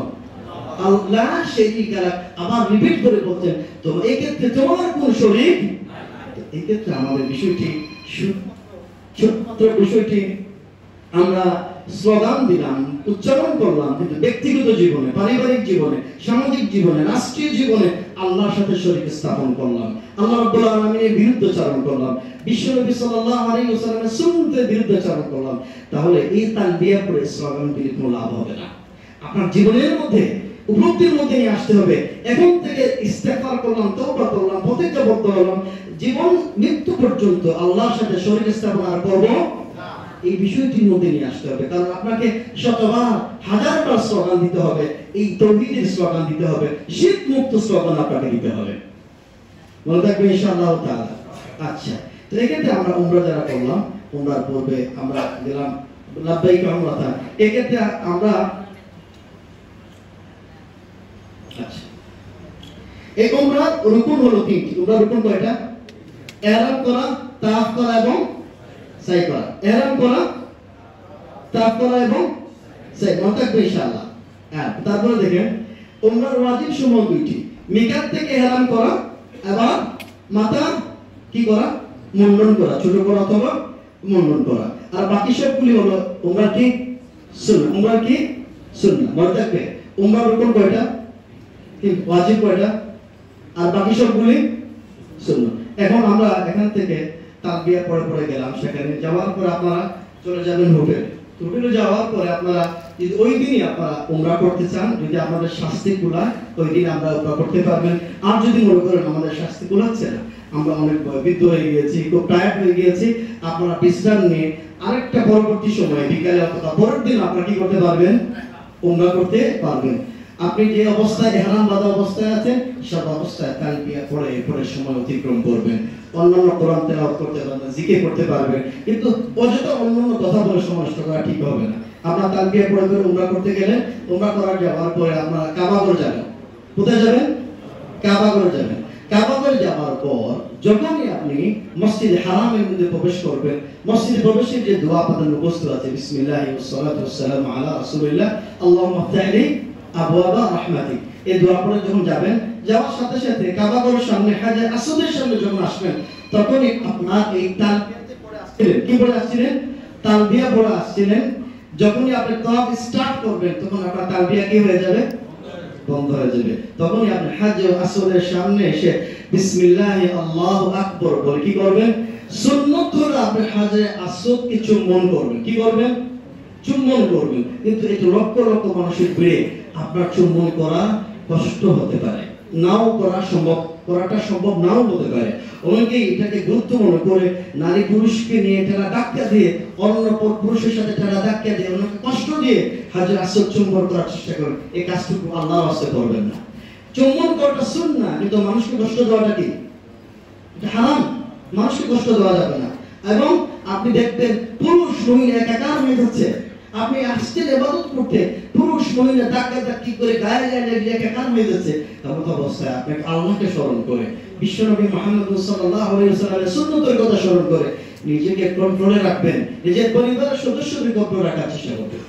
আল্লাহ শারীকা লাক। আবার রিপিট করে বলছেন তো এই ক্ষেত্রে তোমার কোন শরীক। এই ক্ষেত্রে আমাদের বিষয়টি ছোট্ট বিষয়টি আমরা স্লোগান দিলাম, উচ্চারণ করলাম, কিন্তু ব্যক্তিগত জীবনে, পারিবারিক জীবনে, সামাজিক জীবনে, রাষ্ট্রীয় জীবনে আল্লাহর সাথে শরীক স্থাপন করলাম, আল্লাহ রাব্বুল আলামিনের বিরুদ্ধাচরণ করলাম, বিশ্বনবী সাল্লাল্লাহু আলাইহি ওয়াসাল্লামের সুন্নতের বিরুদ্ধাচরণ করলাম, তাহলে এই তালবিয়া পড়ে স্লোগান দিলে কোনো লাভ হবে না। আপনার জীবনের মধ্যে উপলব্ধির মধ্যে নিয়ে আসতে হবে। এখন থেকে ইস্তেগফার করলাম, তওবা করলাম, প্রতিজ্ঞাবদ্ধ হলাম, জীবন মৃত্যু পর্যন্ত আল্লাহর সাথে শরীক স্থাপন আর করব না, এই বিষয়টির মধ্যে নিয়ে আসতে হবে। কারণ আপনাকে শতবার, হাজারবার স্লোগান দিতে হবে, এই তাওহীদের স্লোগান দিতে হবে, শিরক মুক্ত স্লোগান আপনাকে দিতে হবে। মনে থাকবে ইনশাআল্লাহ তাআলা। আচ্ছা, তো এক্ষেত্রে আমরা উমরা যারা করলাম, উমরার পূর্বে আমরা গেলাম লাব্বাইক উমরাতান, এক্ষেত্রে আমরা আচ্ছা, এই উমরার রুকুন হলো তিনটি। উমরার রুকুন কয়টা? ইহরাম করা, তাওয়াফ করা এবং সাই করা। ইহরাম করা, তাওয়াফ করা এবং সাই। মনে থাকবে ইনশাআল্লাহ। হ্যাঁ, তারপরে দেখেন উমরার ওয়াজিব সমূহ দুইটি, মিকাত থেকে ইহরাম করা এবং মাথা কি করা? মুন্ডন করা, ছোট করা অথবা মুন্ডন করা। আর বাকি সবগুলি হলো উমরা কি সুন্নাহ। উমরা কি সুন্নাহ। মনে থাকবে উমরার রুকুন কয়টা? ওয়াজিব কয়টা? আর বাকি সবগুলি সুন্নাহ। এখন আমরা এখান থেকে তালবিয়া পড়ে গেলাম, সেখানে যাওয়ার পর আপনারা চলে যাবেন হোটেলে। হোটেলে যাওয়ার পরে আপনারা যদি ওই দিনই আপনারা উমরা করতে চান, যদি আপনাদের শাস্তি কুলায় ওই দিন আমরা উমরা করতে পারবেন। আর যদি মনে করেন আমাদের শাস্তি কুলাচ্ছে না, আমরা অনেক বৃদ্ধ হয়ে গিয়েছি, খুব টায়ার্ড হয়ে গিয়েছি, আপনারা বিশ্রাম নিয়ে আরেকটা পরবর্তী সময় বিকালে অথবা পরের দিন আপনারা কি করতে পারবেন? উমরা করতে পারবেন। আপনি যে অবস্থায় ইহরাম বাঁধা অবস্থায় আছেন, সব অবস্থায় তালবিয়া পড়ে সময় অতিক্রম করবেন। অন্যান্য কোরআন তেলাওয়াত করতে পারবেন, জিকির করতে পারবেন, কিন্তু অযথা অন্যান্য কথা বলে সময় নষ্ট করা ঠিক হবে না। আপনার তালবিয়া পড়ে উমরা করতে গেলেন, উমরা করার যাওয়ার পরে আপনারা কাবাগরে যাবেন। কোথায় যাবেন? কাবাগরে যাবেন। কাবাগরে যাওয়ার পর যখনই আপনি মসজিদে হারামের মধ্যে প্রবেশ করবেন, মসজিদে প্রবেশের যে দোয়া আপনাদের মুখস্থ আছে, বিসমিল্লাহি ওয়াস সালাতু ওয়াস সালামু আলা রাসূলিল্লাহ আল্লাহুম্মা ইফতাহলি আবওয়াবা রাহমাতিক, এই দোয়া পড়ে যখন যাবেন, যাওয়ার সাথে সাথে কাবাগরের সামনে হাজার আসওয়াদের সামনে যখন আসবেন, তখনই আপনার এই তালবিয়াতে পড়ে আসছিলেন, কি পড়ে আসছিলেন? তালবিয়া পড়ে আসছিলেন। যখনই আপনি তাওয়াফ স্টার্ট করবেন, তখন আপনার তালবিয়া কি হয়ে যাবে? বন্ধ হয়ে যাবে। তখনই আপনি হাজার আসওয়াদের সামনে এসে বিসমিল্লাহি আল্লাহু আকবার বলে কি করবেন? সুন্নাত হলো আপনি হাজার আসওয়াদকে চুম্বন করবেন। কি করবেন? চুম্বন করবেন। কিন্তু এটা লক্ষ লক্ষ মানুষের ভিড়ে আপনার চুম্বন করা কষ্ট হতে পারে, নাও করাটা সম্ভব নাও হতে পারে। অনেকেই এটাকে গুরুত্ব মনে করে নারী পুরুষকে নিয়ে ঠেলা ধাক্কা দিয়ে, অন্য পুরুষের সাথে ঠেলা ধাক্কা দিয়ে, অনেকে কষ্ট দিয়ে হাজার আসওয়াদ চুম্বন করার চেষ্টা করেন। এই কাজটুকু আল্লাহর রাস্তায় করবেন না। চুম্বন করাটা সুন্নাহ, কিন্তু মানুষকে কষ্ট দেওয়াটা কি? এটা হারাম। মানুষকে কষ্ট দেওয়া যাবে না। এবং আপনি দেখবেন পুরুষ মহিলা একাকার হয়ে যাচ্ছে। আপনি আসছেন ইবাদত করতে, পুরুষ মহিলা ধাক্কাধাক্কি করে গায়ে গায়ে লেগে একাকার হয়ে যাচ্ছে। এমন অবস্থায় আপনাকে আল্লাহকে স্মরণ করে, বিশ্বনবী মুহাম্মদ সাল্লাল্লাহু আলাইহি ওয়াসাল্লামের সুন্নতের কথা স্মরণ করে নিজেকে কন্ট্রোলে রাখবেন, নিজের পরিবারের সদস্যদের কন্ট্রোল রাখার চেষ্টা করবেন।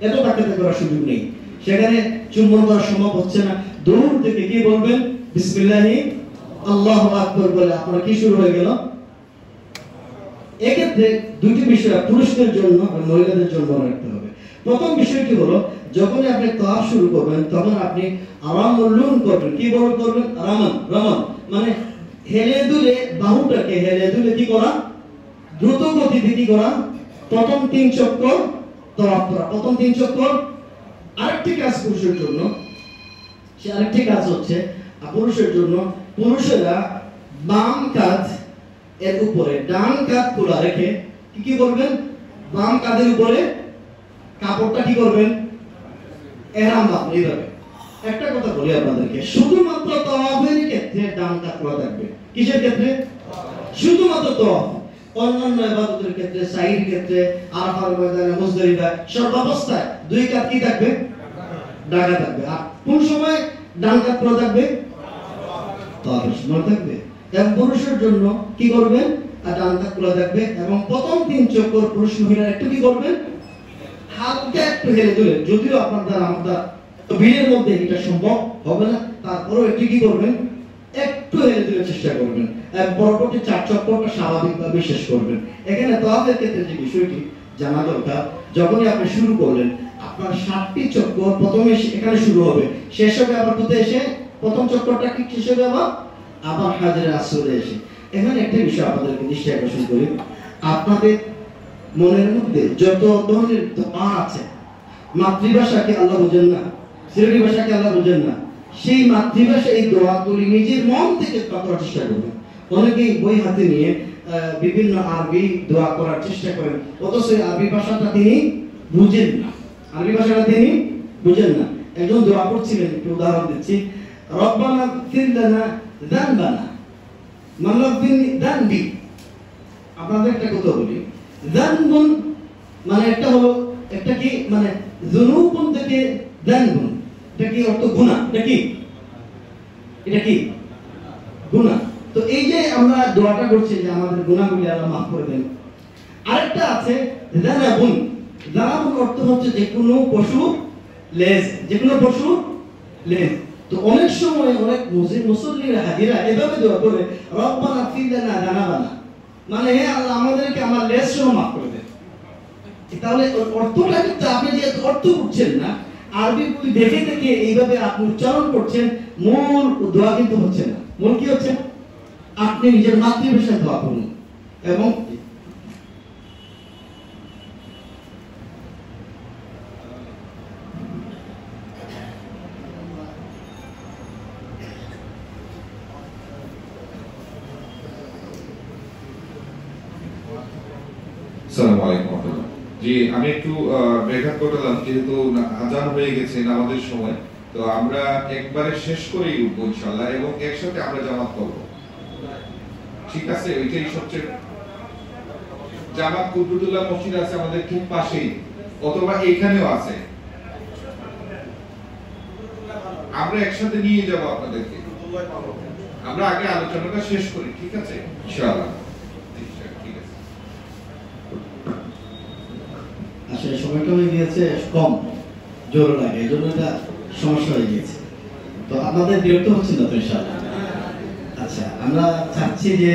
এত ধাক্কাধাক্কি করার সুযোগ নেই। সেখানে চুম্বন করা সম্ভব হচ্ছে না, দূর থেকে কি বলবেন? বিসমিল্লাহি আল্লাহু আকবার বলে আপনার কি শুরু হয়ে গেল? এক্ষেত্রে দুটি বিষয় পুরুষদের জন্য আর মহিলাদের জন্য রাখতে হবে। প্রথম বিষয়টি হলো, যখনই আপনি তাওয়াফ শুরু করবেন, তখন আপনি আরামুল্লুন করবেন। কি বল করবেন? রামান, মানে হেলে দুলে, বাহুটাকে হেলে দুলে কি করা? দ্রুত গতিতে কি করা? প্রথম 3 চক্কর তাওয়াফ করা। প্রথম 3 চক্কর। আরেকটি কাজ পুরুষের জন্য, সে আরেকটি কাজ হচ্ছে পুরুষের জন্য, পুরুষেরা বাম কাঁধ এর উপরে ডান কাঁধ খোলা রেখে কি করবেন? বাম কাঁধের উপরে কাপড়টা কি করবেন? ইহরাম বাঁধবেন। এইভাবে একটা কথা বলি আপনাদেরকে, শুধুমাত্র তাওয়াফের ক্ষেত্রে ডান কাত খোলা থাকবে। কিসের ক্ষেত্রে? শুধুমাত্র তাওয়াফ। অন্যান্য ইবাদতের ক্ষেত্রে, সাইর ক্ষেত্রে, আরাফার ময়দানে, মুজদালিফা সর্বাবস্থায় দুই কাত কি থাকবে? ডাকা থাকবে। আর কোন সময় ডান কাত খোলা থাকবে? তাওয়াফের সময় থাকবে। এবং পুরুষের জন্য কি করবেন? ডান কাত খোলা থাকবে এবং প্রথম 3 চক্কর পুরুষ মহিলা একটু কি করবেন? হালকা একটু হেলে দুলে, যদিও আপনার দ্বারা আমাদের ভিড়ের মধ্যে এটা সম্ভব হবে না, তারপরেও একটু কি করবেন? একটু হেলে দুলে চেষ্টা করবেন। পরবর্তী 4 চক্করটা স্বাভাবিকভাবে শেষ করবেন। এখানে তাওয়াফের ক্ষেত্রে যে বিষয়টি জানা দরকার, যখনই আপনি শুরু করলেন আপনার 7টি চক্কর প্রথমে এখানে শুরু হবে, শেষ হবে আবার কোথায় এসে? প্রথম চক্করটা কি শেষ হবে আবার হাজরে আসওয়াদে এসে। এখানে একটা বিষয় আপনাদেরকে দৃষ্টি আকর্ষণ করি, আপনাদের মনের মধ্যে যত ধরনের দোয়া আছে, মাতৃভাষাকে আল্লাহ বুঝেন না, সিলেটি ভাষাকে আল্লাহ বুঝেন না, সেই মাতৃভাষা এই দোয়াগুলি নিজের মন থেকে করার চেষ্টা করবেন। অনেকেই বই হাতে নিয়ে বিভিন্ন আরবি দোয়া করার চেষ্টা করেন, অথচ আরবি ভাষাটা তিনি বুঝেন না, আরবি ভাষাটা তিনি বুঝেন না। একজন দোয়া করছিলেন, একটু উদাহরণ দিচ্ছি, রব্বানা ফির লানা যানবানা মানবিন দানবি। আপনাদের একটা কথা বলি, যানবুন মানে একটা হলো, একটা কি মানে যুনুবুন থেকে যানবুন, এটা কি অর্থ? গুনাহ। এটা কি? এটা কি গুনাহ। তো এই যে আমরা দোয়াটা করছি যে আমাদের গুনাহগুলি আল্লাহ মাফ করে দেন। আরেকটা আছে যানাবুন। যানাবুন অর্থ হচ্ছে যে কোনো পশু লেজ, যে কোনো পশু লেজ। তো অনেক সময় অনেক মুসল্লিরা হাজিরা এভাবে দোয়া করে, রব্বানা ফির লানা যানাবানা, মানে হে আল্লাহ আমাদেরকে আমার লেজ সহ মাফ করে দেন। তাহলে অর্থটা কিন্তু আপনি যে অর্থ বুঝছেন না, আরবি বই দেখে দেখে এইভাবে আপনি উচ্চারণ করছেন, মূল দোয়া কিন্তু হচ্ছে না। মূল কি হচ্ছে? আপনি নিজের মাতৃভাষায় দোয়া করুন। এবং আসসালামু আলাইকুম ওয়া রাহমাতুল্লাহ। জি, আমি একটু ব্যাঘাত ঘটালাম, যেহেতু আজান হয়ে গেছে নামাজের সময়, তো আমরা একবারে শেষ করেই উঠবো ইনশাআল্লাহ, এবং একসাথে আমরা জামাত করব। ঠিক আছে? ওইটাই সবচেয়ে, জামাত কুতুবুল্লাহ মসজিদ আছে আমাদের ঠিক পাশেই, অথবা এখানেও আছে, আমরা একসাথে নিয়ে যাব আপনাদেরকে। আমরা আগে আলোচনাটা শেষ করি, ঠিক আছে? ইনশাআল্লাহ। আসলে সময়টা হয়ে গিয়েছে কম, জোর লাগে, এই জন্য এটা সমস্যা হয়ে গিয়েছে। তো আপনাদের বিরক্ত হচ্ছেন না তো ইনশাআল্লাহ? আচ্ছা, আমরা চাচ্ছি যে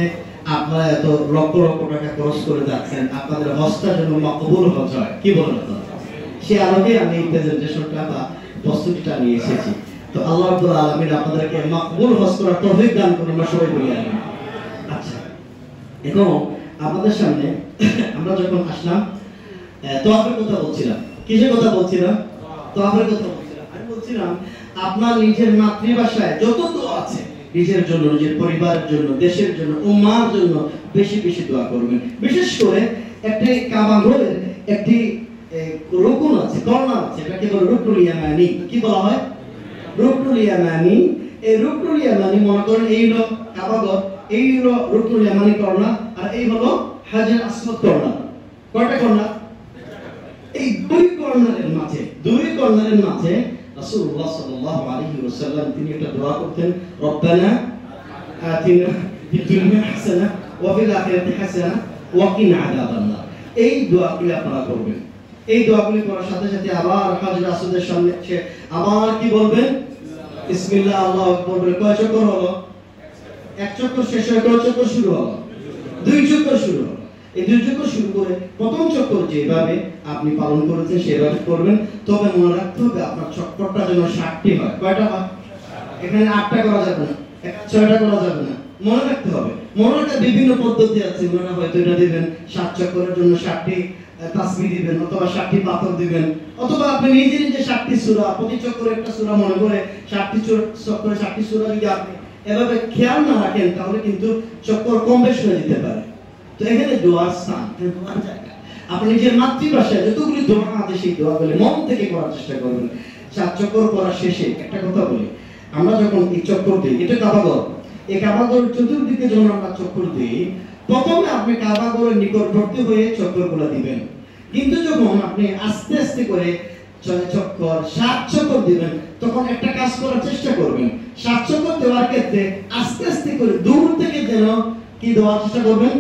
আপনারা এত লক্ষ লক্ষ টাকা খরচ করে যাচ্ছেন, আপনাদের হজটা যেন মকবুল হজ হয়। কি বলেন আপনারা? সে আলোকে আমি এই প্রেজেন্টেশনটা বা প্রস্তুতিটা নিয়ে এসেছি। তো আল্লাহ রাব্বুল আলামিন আপনাদেরকে মকবুল হজ করার তৌফিক দান করুন, আমরা সবাই বলি আমিন। আচ্ছা, এখন আপনাদের সামনে আমরা যখন আসলাম তাওয়াফের কথা বলছিলাম। কিসের কথা বলছিলাম? তাওয়াফের কথা বলছিলাম। আমি বলছিলাম আপনার নিজের মাতৃভাষায় যত দোয়া আছে, নিজের জন্য, নিজের পরিবারের জন্য, দেশের জন্য, উম্মার জন্য বেশি বেশি দোয়া করবেন। বিশেষ করে একটি কাবা ঘরের একটি রুকুন আছে, কর্নার আছে, এটাকে বলে রুকনুল ইয়ামানি। কি বলা হয়? রুকনুল ইয়ামানি। এই রুকনুল ইয়ামানি মনে করেন এই হলো কাবা ঘর, এই হলো রুকনুল ইয়ামানি কর্নার, আর এই হলো হাজর আসওয়াদ কর্নার। কয়টা কর্নার? এই দুই কর্নারের মাঝে রাসূলুল্লাহ সাল্লাল্লাহু আলাইহি ওয়াসাল্লাম তিনি একটা দোয়া করতেন, রব্বানা আতিনা ফিদ দুনিয়া হাসানা ওয়া ফিল আখিরাতি হাসানা ওয়া কিনা আযাবান্নার। এই দোয়াগুলি আপনারা করবেন। এই দোয়াগুলি করার সাথে সাথে আবার হাজর আসওয়াদের সামনে এসে আবার কি বলবেন? বিসমিল্লাহ, আল্লাহু আকবার বলে কয় চক্কর হলো? এক চক্কর শেষ হয়ে কয় চক্কর শুরু হলো? 2 চক্কর শুরু হলো। এই 2 চক্কর শুরু করে প্রথম চক্কর যেভাবে আপনি পালন করেছেন সেভাবে করবেন। তবে মনে রাখতে হবে আপনার চক্করটা যেন 60টি হয়। কয়টা হয়? এখানে 8টা করা যাবে না, 6টা করা যাবে না। মনে রাখতে হবে। মনে রাখার বিভিন্ন পদ্ধতি আছে। মনে হয়তো এটা দিবেন 7 চক্করের জন্য 7টি তাসবিহ দিবেন, অথবা 7টি পাথর দিবেন, অথবা আপনি নিজে নিজে 7টি সূরা, প্রতি চক্করে একটা সূরা মনে করে 7টি চক্করে 7টি সূরা যদি আপনি এভাবে খেয়াল না রাখেন তাহলে কিন্তু চক্কর কম বেশি হয়ে যেতে পারে। তো এখানে দোয়ার স্থান, দোয়ার জায়গা। আপনি নিজের মাতৃভাষায় যতগুলি দোয়া আছে সেই দোয়াগুলি মন থেকে করার চেষ্টা করবেন। 7 চক্কর করা শেষে একটা কথা বলি, আমরা যখন এই চক্কর দিই, এটা কাবাঘর, এই কাবাঘর চতুর্দিকে যখন আমরা চক্কর দিই, প্রথমে আপনি কাবাঘরের নিকটবর্তী হয়ে চক্করগুলো দিবেন। কিন্তু যখন আপনি আস্তে আস্তে করে 6 চক্কর 7 চক্কর দিবেন, তখন একটা কাজ করার চেষ্টা করবেন, 7 চক্কর দেওয়ার ক্ষেত্রে আস্তে আস্তে করে দূর থেকে যেন কি দেওয়ার চেষ্টা করবেন,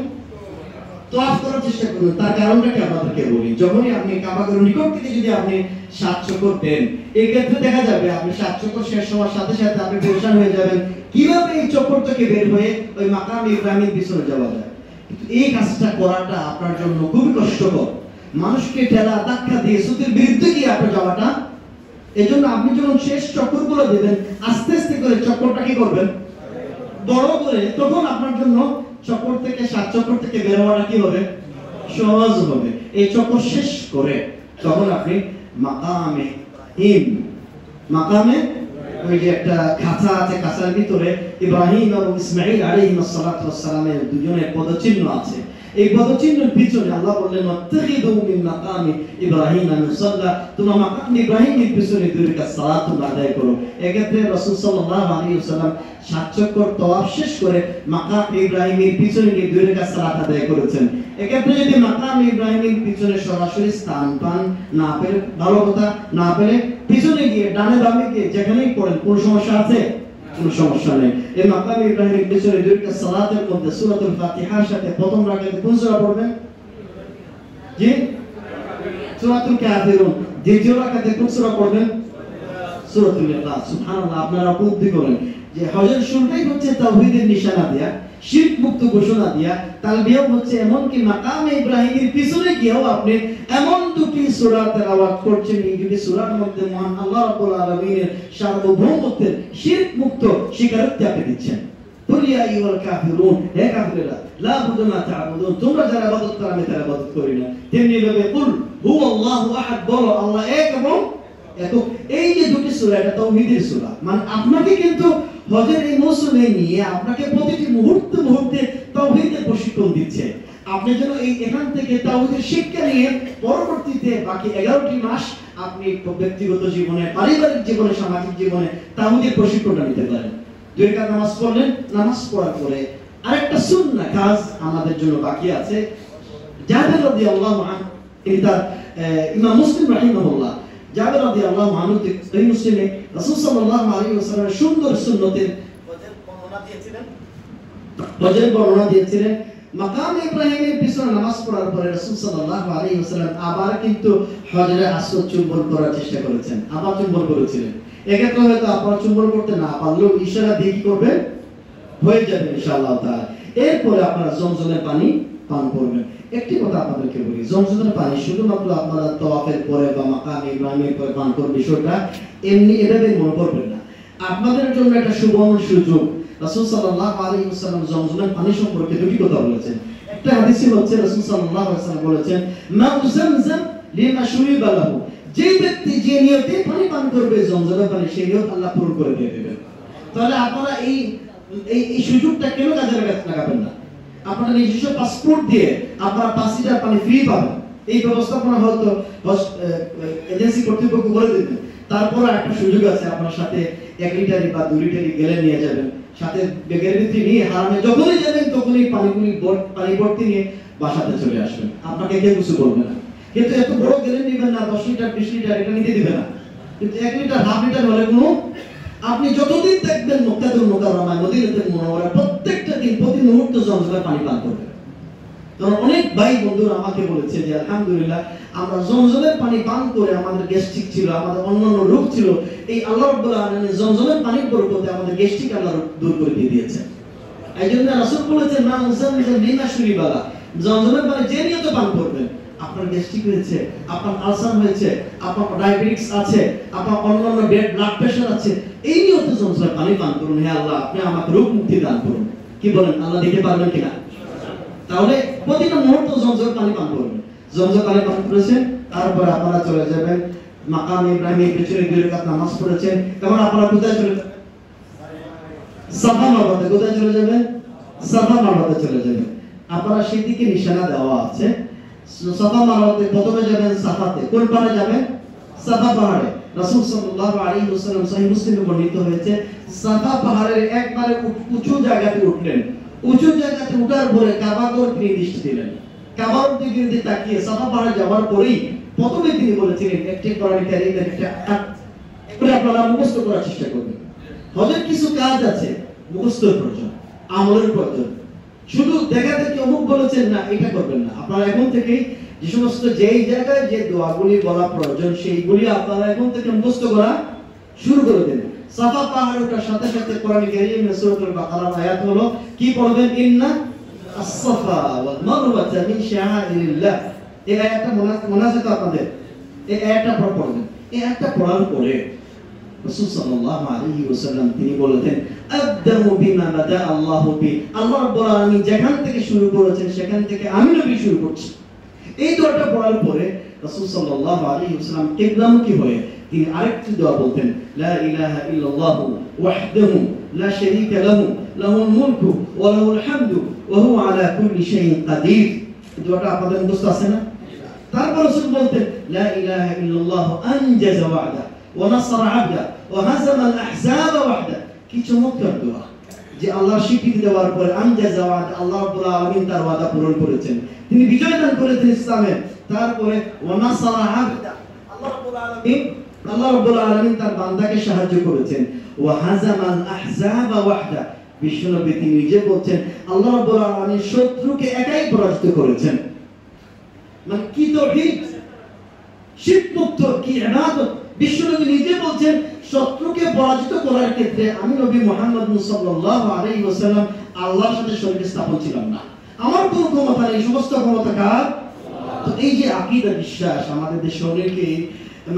তওয়াফ করার চেষ্টা করবেন। তার কারণটা কি আপনাদেরকে বলি, যখনই আপনি কাবাঘরের নিকট থেকে যদি আপনি 7 চক্কর দেন, এই ক্ষেত্রে দেখা যাবে আপনি 7 চক্কর শেষ হওয়ার সাথে সাথে আপনি পরেশান হয়ে যাবেন কিভাবে এই চক্কর থেকে বের হয়ে ওই মাকাম ইব্রাহিমের পিছনে যাওয়া যায়। কিন্তু এই কাজটা করাটা আপনার জন্য খুবই কষ্টকর, মানুষকে ঠেলা ধাক্কা দিয়ে স্রোতের বিরুদ্ধে গিয়ে আপনার যাওয়াটা। এজন্য আপনি যখন শেষ চক্করগুলো দেবেন, আস্তে আস্তে করে চক্করটা কি করবেন, বড় করে, তখন আপনার জন্য চক্কর থেকে 7 চক্কর থেকে বের হওয়াটা কি হবে, সহজ হবে। এই চক্কর শেষ করে তখন আপনি মাকামে ওই যে একটা খাঁচা আছে, খাঁচার ভিতরে ইব্রাহিম এবং ইসমাঈল আলাইহিস সালাতু ওয়াস সালামের দুজনের পদচিহ্ন আছে। এই পদচিহ্নের পিছনে আল্লাহ বললেন ওয়াত্তাখিযু মিন মাকামি ইব্রাহিম মুসাল্লা, তোমরা মাকাম ইব্রাহিমের পিছনে 2 রাকাত সালাত আদায় করো। এক্ষেত্রে রাসূল সাল্লাল্লাহু আলাইহি ওয়াসাল্লাম 7 চক্কর তওয়াফ শেষ করে মাকাম ইব্রাহিমের পিছনে গিয়ে 2 রাকাত সালাত আদায় করেছেন। এক্ষেত্রে যদি মাকাম ইব্রাহিমের পিছনে সরাসরি স্থান পান না পেলে ভালো কথা, না পেলে পিছনে গিয়ে ডানে বামে গিয়ে যেখানেই পড়েন, কোন সমস্যা আছে? কোনো সমস্যা নেই। এই মাকাম ইব্রাহিমের পিছনে 2 রাকাত সালাতের মধ্যে সূরাতুল ফাতিহার সাথে প্রথম রাকাতে কোন সূরা পড়বেন? জি, সূরাতুল কাফিরুন। দ্বিতীয় রাকাতে কোন সূরা পড়বেন? সূরাতুল ইখলাস। সুবহানাল্লাহ, আপনারা উপলব্ধি করেন যে হজের শুরুটাই হচ্ছে তাওহীদের নিশানা দেয়া, শিরক মুক্ত ঘোষণা দিয়া, তালবিয়া হচ্ছে এমন কি মাকাম ইব্রাহিমের পিছনে গিয়েও আপনি এমন 2টি সূরা তেলাওয়াত করছেন, এই 2টি সূরার মধ্যে মহান আল্লাহ রাব্বুল আলামিনের সার্বভৌমত্বের শিরক মুক্ত স্বীকারোক্তি আপনি দিচ্ছেন। কুল ইয়া আইয়ুহাল কাফিরুন, হে কাফিররা, লা আ'বুদু মা তা'বুদুন, তোমরা যারা ইবাদত করো আমি তার ইবাদত করি না। তেমনি ভাবে কুল হুয়াল্লাহু আহাদ, বলো আল্লাহ এক এবং একক। এই যে 2টি সূরা, এটা তাওহীদের সূরা। মানে আপনাকে কিন্তু হজের এই মৌসুমে নিয়ে আপনাকে প্রতিটি মুহূর্তে মুহূর্তে তাওহীদের প্রশিক্ষণ দিচ্ছে। আপনি যেন এখান থেকে তাওহীদের শিক্ষা নিয়ে পরবর্তীতে বাকি 11টি মাস আপনি ব্যক্তিগত জীবনে, পারিবারিক জীবনে, সামাজিক জীবনে তাওহীদের প্রশিক্ষণটা নিতে পারেন। 2 রাকাত নামাজ পড়লেন, নামাজ পড়ার পরে আরেকটা সুন্নাহ কাজ আমাদের জন্য বাকি আছে। জাবের রাদিয়াল্লাহু আনহু, এটা ইমাম মুসলিম রাহিমাহুল্লাহ, জাবের রাদিয়াল্লাহু আনহু এই মুসলিমে রাসূল সাল্লাল্লাহু আলাইহি ওয়াসাল্লামের সুন্দর সুন্নতের হজের বর্ণনা দিয়েছিলেন। মাকাম ইব্রাহিমের পিছনে নামাজ পড়ার পরে রাসূল সাল্লাল্লাহু আলাইহি ওয়াসাল্লাম আবার কিন্তু হজরে আসওয়াদ চুম্বন করার চেষ্টা করেছেন, আবার চুম্বন করেছিলেন। এক্ষেত্রে হয়তো আপনারা চুম্বন করতে না পারলেও ইশারা দিয়ে কি করবেন, হয়ে যাবে ইনশাআল্লাহ তাআলা। এরপরে আপনারা জমজমের পানি পান করবেন। একটি কথা আপনাদেরকে বলি, জমজমের পানি শুধুমাত্র আপনারা তাওয়াফের পরে বা মাকাম ইব্রাহিমের পরে পান করবেন, বিষয়টা এমনি এভাবে মনে করবেন না। আপনাদের জন্য একটা সুবর্ণ সুযোগ। রাসূল সাল্লাল্লাহু আলাইহি ওয়াসাল্লাম জমজমের পানি সম্পর্কে 2টি কথা বলেছেন। একটা হাদিসে হচ্ছে রাসূল সাল্লাল্লাহু আলাইহি ওয়াসাল্লাম বলেছেন, মাউ জামজাম লিমা শুরিবা লাহু, যে ব্যক্তি যে নিয়তে পানি পান করবে জমজমের পানি, সেই নিয়ত আল্লাহ পূরণ করে দিয়ে দেবেন। তাহলে আপনারা এই সুযোগটা কেন কাজে লাগাবেন না? আপনারা নিজস্ব পাসপোর্ট দিয়ে আপনারা 5 লিটার পানি ফ্রি পাবেন। এই ব্যবস্থাপনা হয়তো এজেন্সি কর্তৃপক্ষ করে দেবেন। তারপর একটা সুযোগ আছে, আপনার সাথে 1 লিটারই বা 2 লিটারই গেলে নিয়ে যাবেন, সাথে ব্যাগের ভিতরে নিয়ে হারামে যখনই যাবেন তখনই পানি ভর্তি নিয়ে বাসাতে চলে আসবেন। আপনাকে কেউ কিছু বলবে না। কিন্তু এত বড় গেলে নেবেন না, 10 লিটার 20 লিটার এটা নিতে দিবে না। কিন্তু 1 লিটার হাফ লিটার হলে কোনো, আপনি যতদিন দেখবেন মক্কাতুল মুকাররমায়, মদিনাতুল মুনাওয়ারায় প্রত্যেকটা দিন প্রতি মুহূর্তে জমজমের পানি পান করবেন। কারণ অনেক ভাই বন্ধুরা আমাকে বলেছে যে আলহামদুলিল্লাহ আমরা জমজমের পানি পান করে আমাদের গ্যাস্ট্রিক ছিল, আমাদের অন্যান্য রোগ ছিল, এই আল্লাহ রাব্বুল আলামিন জমজমের পানির বরকতে আমাদের গ্যাস্ট্রিক আল্লাহ দূর করে দিয়ে দিয়েছেন। এইজন্য রাসূল বলেছেন, মা মুজাম্মিল লিমা শুরিবালা, জমজমের পানি যে নিয়তে পান করবেন, আপনার গ্যাস্ট্রিক হয়েছে, আপনার আলসার হয়েছে, আপনার ডায়াবেটিস আছে, আপনার অন্যান্য ব্লাড প্রেশার আছে, এই নিয়তে জমজমের পানি পান করুন। হে আল্লাহ, আপনি আমাকে রোগ মুক্তি দান করুন। কি বলেন, আল্লাহ দিতে পারবেন কিনা? তাহলে প্রতিটা মুহূর্তে জমজমের পানি পান করবেন। জমজমের পানি পান করেছেন, তারপর আপনারা চলে যাবেন মাকাম ইব্রাহিমের পিছনে 2 রাকাত নামাজ পড়েছেন, তখন আপনারা কোথায় চলে যাবেন? সাফা মারওয়াতে। কোথায় চলে যাবেন? সাফা মারওয়াতে চলে যাবেন। আপনারা সেদিকে নিশানা দেওয়া আছে। সাফা মারওয়াতে প্রথমে যাবেন সাফাতে। কোন পাহাড়ে যাবেন? সাফা পাহাড়ে। রাসূল সাল্লাল্লাহু আলাইহি ওয়াসাল্লাম সহিহ মুসলিমে বর্ণিত হয়েছে, সাফা পাহাড়ের একবারে উঁচু জায়গাতে উঠলেন। উঁচু জায়গাতে উঠার পরে কাবাগর তিনি দৃষ্টি দিলেন। কাবার দিকে তাকিয়ে সাফা পাহাড়ে যাওয়ার পরেই প্রথমে তিনি বলেছিলেন, একটি কোরআন কারীমের একটা আয়াত এগুলো আপনারা মুখস্থ করার চেষ্টা করবেন। হজের কিছু কাজ আছে মুখস্থের প্রয়োজন, আমলের প্রয়োজন। শুধু দেখা দেখি অমুক বলেছেন না, এটা করবেন না। আপনারা এখন থেকেই যে সমস্ত যেই জায়গায় যে দোয়াগুলি বলা প্রয়োজন সেইগুলি আপনারা এখন থেকে মুখস্থ করা শুরু করে দেন। সাফা পাহাড়ে ওঠার সাথে সাথে কোরআন কারীমে সূরাতুল বাকারার আয়াত হলো কি পড়বেন, ইন্না আস-সাফা ওয়াল মারওয়াতা মিন শাআইরিল্লাহ। এই আয়াতটা মনে আছে তো আপনাদের? এই আয়াতটা পড়বেন। এই আয়াতটা পড়ার পরে রাসূল সাল্লাল্লাহু আলাইহি ওয়াসাল্লাম তিনি বলেছেন, আবদাউ বিমা বাদা আল্লাহু বি। আল্লাহ রাব্বুল আলামিন যেখান থেকে শুরু করেছেন সেখান থেকে আমি নবী শুরু করছি। এই দোয়াটা পড়ার পরে রাসূল সাল্লাল্লাহু আলাইহি ওয়াসাল্লাম কিবলামুখী হয়ে তিনি আরেকটি দোয়া বলতেন, লা ইলাহা ইল্লাল্লাহু ওয়াহদাহু লা শারীকা লাহু লাহুল মুলকু ওয়া লাহুল হামদু ওয়া হুয়া আলা কুল্লি শাইইন কাদির। এই দোয়াটা আপনাদের মুখস্থ আছে না? তারপর রাসূল বলতেন, লা ইলাহা ইল্লাল্লাহু আনজাযা ওয়া'দা ওয়া নাসারা 'abদা ওয়া হাযামা আল আহজাবা ওয়াহদা। কি চমৎকার দোয়া যে আল্লাহর স্বীকৃতি দেওয়ার পরে আনজাযা ওয়া'দা, আল্লাহ রাব্বুল আলামিন তার ওয়াদা পূরণ করেছেন, তিনি বিজয় দান করেছেন ইসলামে। তারপরে ওয়া নাসারা 'abদা, আল্লাহ রাব্বুল আলামিন তার বান্দাকে সাহায্য করেছেন। ওয়া হাযামা আল আহজাবা ওয়াহদা, বিশ্বনবী তিনি নিজে বলছেন আল্লাহ রাব্বুল আলামিন শত্রুকে একাই পরাজিত করেছেন। মানে কি তাওহীদ, শিরক মুক্ত, কি ইবাদত। বিশ্বনবী নিজে বলছেন শত্রুকে পরাজিত করার ক্ষেত্রে আমি নবী মুহাম্মদ সাল্লাল্লাহু আলাইহি ওয়াসাল্লাম আল্লাহর সাথে শরীক স্থাপন ছিলাম না, আমার কোনো ক্ষমতা নেই, সমস্ত ক্ষমতা কার? তো এই যে আকীদা বিশ্বাস, আমাদের দেশে অনেকেই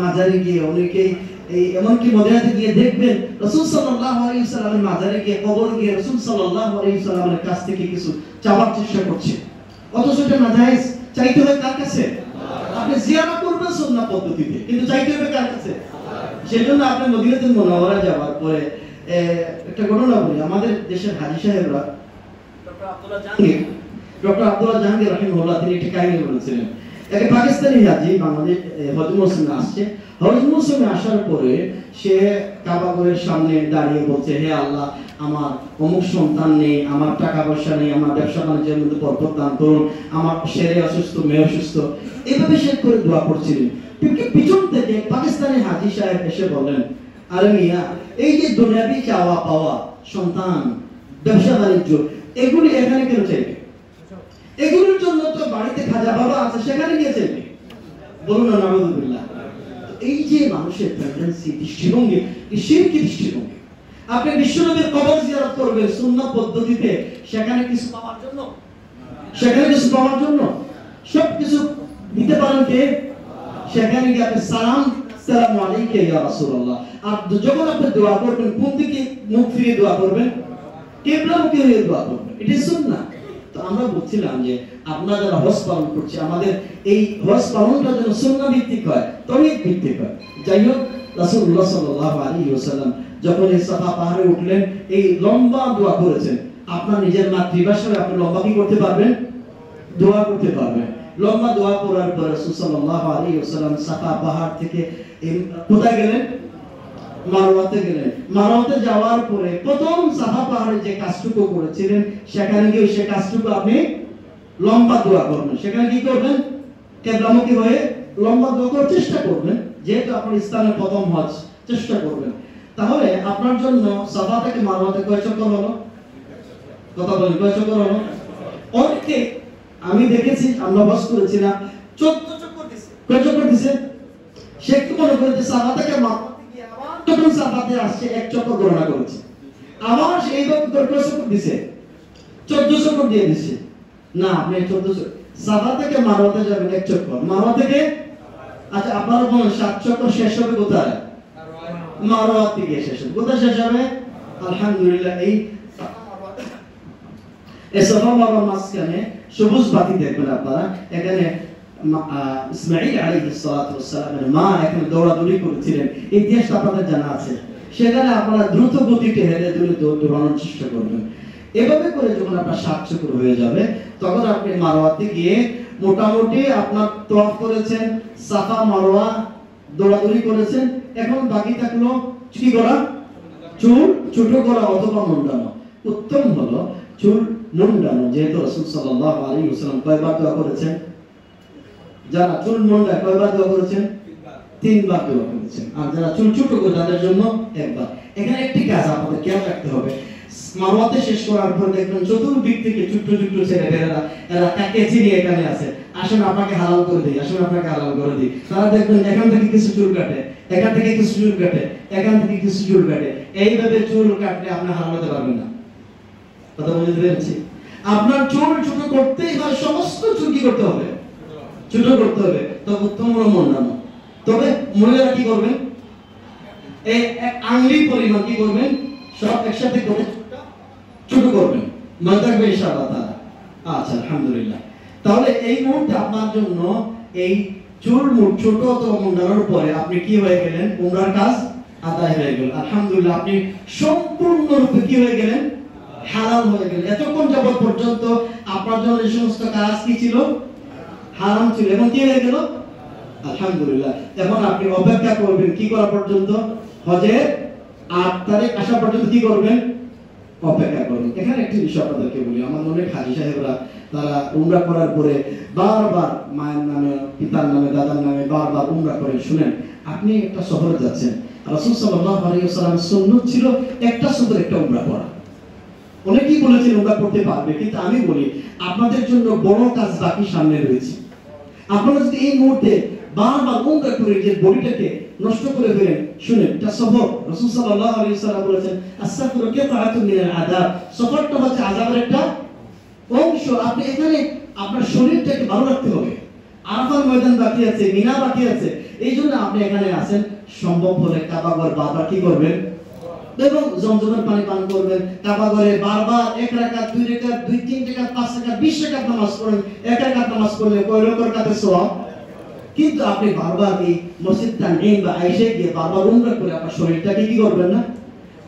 মাজারে গিয়ে, অনেকেই এই এমনকি মদিনাতে গিয়ে দেখবেন রাসূল সাল্লাল্লাহু আলাইহি ওয়াসাল্লামের মাজারে গিয়ে, কবর গিয়ে রাসূল সাল্লাল্লাহু আলাইহি ওয়াসাল্লামের কাছ থেকে কিছু চাওয়ার চেষ্টা করছে, অথচ এটা নাজায়েজ। চাইতে হয় কার কাছে? আপনি জিয়ারত করবেন সুন্নাহ পদ্ধতিতে, কিন্তু চাইতে হবে কার কাছে? সেজন্য আপনি মদিনাতুল মুনাওয়ারা যাওয়ার পরে একটা ঘটনা বলি। আমাদের দেশের হাজী সাহেবরা ডক্টর আব্দুল্লাহ জাহাঙ্গীর রাহিমাহুল্লাহ তিনি একটি কাহিনী বলেছিলেন। এক পাকিস্তানি হাজী বাংলাদেশ হজ মৌসুমে আসছে। হজ মৌসুমে আসার পরে সে কাবাগরের সামনে দাঁড়িয়ে বলছে, হে আল্লাহ, আমার অমুক সন্তান নেই, আমার টাকা পয়সা নেই, আমার ব্যবসা বাণিজ্যের মধ্যে বরকত দান করুন, আমার ছেলে অসুস্থ, মেয়ে অসুস্থ, এভাবে সে করে দোয়া করছিলেন। কিন্তু পিছন থেকে পাকিস্তানি হাজী সাহেব এসে বলেন, আরে মিয়া, এই যে দুনিয়াবি চাওয়া পাওয়া, সন্তান, ব্যবসা বাণিজ্য, এগুলি এখানে কেন চাইবে? এগুলোর জন্য তো বাড়িতে খাজা বাবা আছে, সেখানে গিয়ে চাইবে। বলুন না নাউযুবিল্লাহ। এই যে মানুষের টেন্ডেন্সি, দৃষ্টিভঙ্গি, এই শিরকি দৃষ্টিভঙ্গি। আপনি বিশ্বনবীর কবর জিয়ারত করবেন সুন্নাহ পদ্ধতিতে, সেখানে কিছু পাওয়ার জন্য, সেখানে কিছু পাওয়ার জন্য সবকিছু দিতে পারেন কে? সেখানে গিয়ে আপনি সালাম, আসসালামু আলাইকা ইয়া রাসূলুল্লাহ। আর যখন আপনি দোয়া করবেন কোন দিকে মুখ ফিরিয়ে দোয়া করবেন? কিবলামুখী হয়ে দোয়া করবেন। এটা সুন্নাহ। তো আমরা বলছিলাম যে আমরা যারা হজ পালন করছি, আমাদের এই হজ পালনটা যেন সুন্নাহ ভিত্তিক হয়, তাওহীদ ভিত্তিক হয়। যাই হোক, রাসূলুল্লাহ সাল্লাল্লাহু আলাইহি ওয়াসাল্লাম যখন এই সাফা পাহাড়ে উঠলেন, এই লম্বা দোয়া করেছেন। আপনার নিজের মাতৃভাষায় আপনি লম্বা কি করতে পারবেন? দোয়া করতে পারবেন। লম্বা দোয়া করার পর রাসূল সাল্লাল্লাহু আলাইহি ওয়াসাল্লাম সাফা পাহাড় থেকে কোথায় গেলেন? মারওয়াতে গেলেন। মারওয়াতে যাওয়ার পরে প্রথম সাফা পাহাড়ে যে কাজটুকু করেছিলেন, সেখানে গিয়ে সেই কাজটুকু আপনি লম্বা দোয়া করবেন। সেখানে কি করবেন? কিবলামুখী হয়ে লম্বা দোয়া করার চেষ্টা করবেন, যেহেতু আপনার ইসলামের প্রথম হজ, চেষ্টা করবেন। তাহলে আপনার জন্য সাফা থেকে মারওয়াতে কয় চক্কর হলো? কথা বলেন, কয় চক্কর হলো? অনেকে আমি দেখেছি, আমরা হজ করেছিলাম, 14 চক্কর দিছে। কয় চক্কর দিছে? সে কি মনে করে যে সাফা থেকে মারওয়াতে গিয়ে আবার যখন সাফাতে আসছে এক চক্কর গণনা করেছে, আবার এইভাবে কয় চক্কর দিছে? 14 চক্কর দিয়ে দিছে। না, আপনি 14 সাফা থেকে মারওয়াতে যাবেন এক চক্কর, মারওয়া থেকে, আচ্ছা আপনারা বলেন 7 চক্কর শেষ হবে কোথায়? মারওয়া থেকে শেষ হবে। কোথায় শেষ হবে? আলহামদুলিল্লাহ, এই সাফা মারওয়ার মাঝখানে সবুজ বাতি দেখবেন আপনারা। এখানে ইসমাঈল আলাইহিস সালাতু ওয়াস সালামের মা এখানে দৌড়াদৌড়ি করেছিলেন, ইতিহাসটা আপনাদের জানা আছে। সেখানে আপনারা দ্রুত গতিতে হেঁটে দৌড়ানোর চেষ্টা করবেন। এভাবে করে যখন আপনার 7 চক্কর হয়ে যাবে, তখন আপনি মারওয়াতে গিয়ে মোটামুটি আপনার তওয়াফ করেছেন, সাফা মারওয়া দৌড়াদৌড়ি করেছেন, এখন বাকি থাকলো কি করা? চুল ছোট করা অথবা মুন্ডানো। উত্তম হলো চুল মুন্ডানো, যেহেতু রাসূল সাল্লাল্লাহু আলাইহি ওয়াসাল্লাম কয়বার দোয়া করেছেন? যারা চুল মুন্ডায় কয়বার দোয়া করেছেন? 3 বার দোয়া করেছেন। আর যারা চুল ছোট করে তাদের জন্য একবার। এখানে একটি কাজ আপনাদের খেয়াল রাখতে হবে, মারওয়াতে শেষ করার পর দেখবেন চতুর্দিক থেকে ছোট্ট ছোট্ট ছেলেমেয়েরা এরা কাকেজি নিয়ে এখানে আছে, আসুন আপনাকে হালাল করে দিই, আসুন আপনাকে হালাল করে দিই। তারা দেখবেন এখান থেকে কিছু চুল কাটে, এখান থেকে কিছু চুল কাটে, এখান থেকে কিছু চুল কাটে। এইভাবে চুল কাটলে আপনি হালাল হতে পারবেন না। কথা বুঝতে পেরেছি? আপনার চুল ছোট করতেই হয়, সমস্ত চুল কি করতে হবে? ছোট করতে হবে। তো উত্তম হলো মুন্ডানো। তবে মহিলারা কি করবেন? এই এক আঙ্গুলি পরিমাণ কি করবেন? সব একসাথে করে ছোট করবেন, মনে থাকবে ইনশাআল্লাহ তাআলা। আচ্ছা, আলহামদুলিল্লাহ। তাহলে এই মুহূর্তে আপনার জন্য এই চুল মুঠ ছোট অথবা মুন্ডানোর পরে আপনি কি হয়ে গেলেন? উমরার কাজ আদায় হয়ে গেল, আলহামদুলিল্লাহ। আপনি সম্পূর্ণরূপে কি হয়ে গেলেন? হালাল হয়ে গেলেন। এতক্ষণ যাবত পর্যন্ত আপনার জন্য এই সমস্ত কাজ কি ছিল? হারাম ছিল, এখন কি হয়ে গেল? আলহামদুলিল্লাহ। এখন আপনি অপেক্ষা করবেন কি করা পর্যন্ত? হজের 8 তারিখ আসা পর্যন্ত কি করবেন? অপেক্ষা করুন। এখানে একটি বিষয় আপনাদেরকে বলি, আমার অনেক হাজী সাহেবরা তারা উমরা করার পরে বারবার মায়ের নামে, পিতার নামে, দাদার নামে বারবার উমরা করেন। শুনেন, আপনি একটা শহরে যাচ্ছেন, রাসূল সাল্লাল্লাহু আলাইহি ওয়াসাল্লামের সুন্নাত ছিল একটা শহরে একটা উমরা করা। অনেকেই বলেছেন উমরা করতে পারবে, কিন্তু আমি বলি আপনাদের জন্য বড় কাজ বাকি সামনে রয়েছে। আপনারা যদি এই মুহূর্তে বারবার উমরা করে যে বডিটাকে নষ্ট করে ফেলেন, শুনেন, এটা সফর। রাসূল সাল্লাল্লাহু আলাইহি ওয়াসাল্লাম বলেছেন আস-সাফরু কিতাআতুন মিনাল আযাব। সফরটা হচ্ছে আযাবের একটা অংশ। আপনি এখানে আপনার শরীরটাকে ভালো রাখতে হবে। আরাফার ময়দান বাকি আছে, মিনা বাকি আছে, এই জন্য আপনি এখানে আছেন। সম্ভব হলে কাবা ঘর বারবার কি করবেন? এবং জমজমের পানি পান করবেন। কাবা ঘরে বারবার 1 রাকাত, 2 রাকাত, 2, 3 রাকাত, 5 রাকাত, 20 রাকাত নামাজ পড়েন। 1 রাকাত নামাজ পড়লে কয় রাকাতের সওয়াব? কিন্তু আপনি বারবার এই মসজিদ তানঈম বা আয়েশা গিয়ে বারবার উমরা করে আপনার শরীরটাকে কি করবেন না?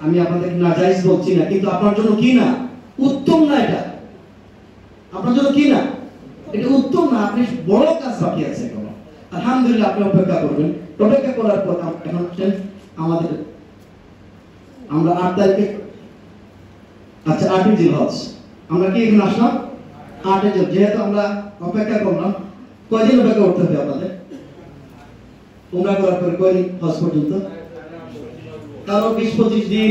আমি আপনাদেরকে নাজায়েজ বলছি না, কিন্তু আপনার জন্য কি না? উত্তম না এটা। আপনার জন্য কি না? এটা উত্তম না। আপনি বড় কাজ বাকি আছে এখন। আলহামদুলিল্লাহ, আপনি অপেক্ষা করবেন। অপেক্ষা করার পর এখন আমাদের আমরা 8 তারিখে, আচ্ছা 8 জিলহজ আমরা কি এখন আসলাম? 8 জিলহজ। যেহেতু আমরা অপেক্ষা করলাম, কয়দিন অপেক্ষা করতে হবে আপনাদের? উমরা করার পরে কয়দিন হজ পর্যন্ত? কারো 20-25 দিন,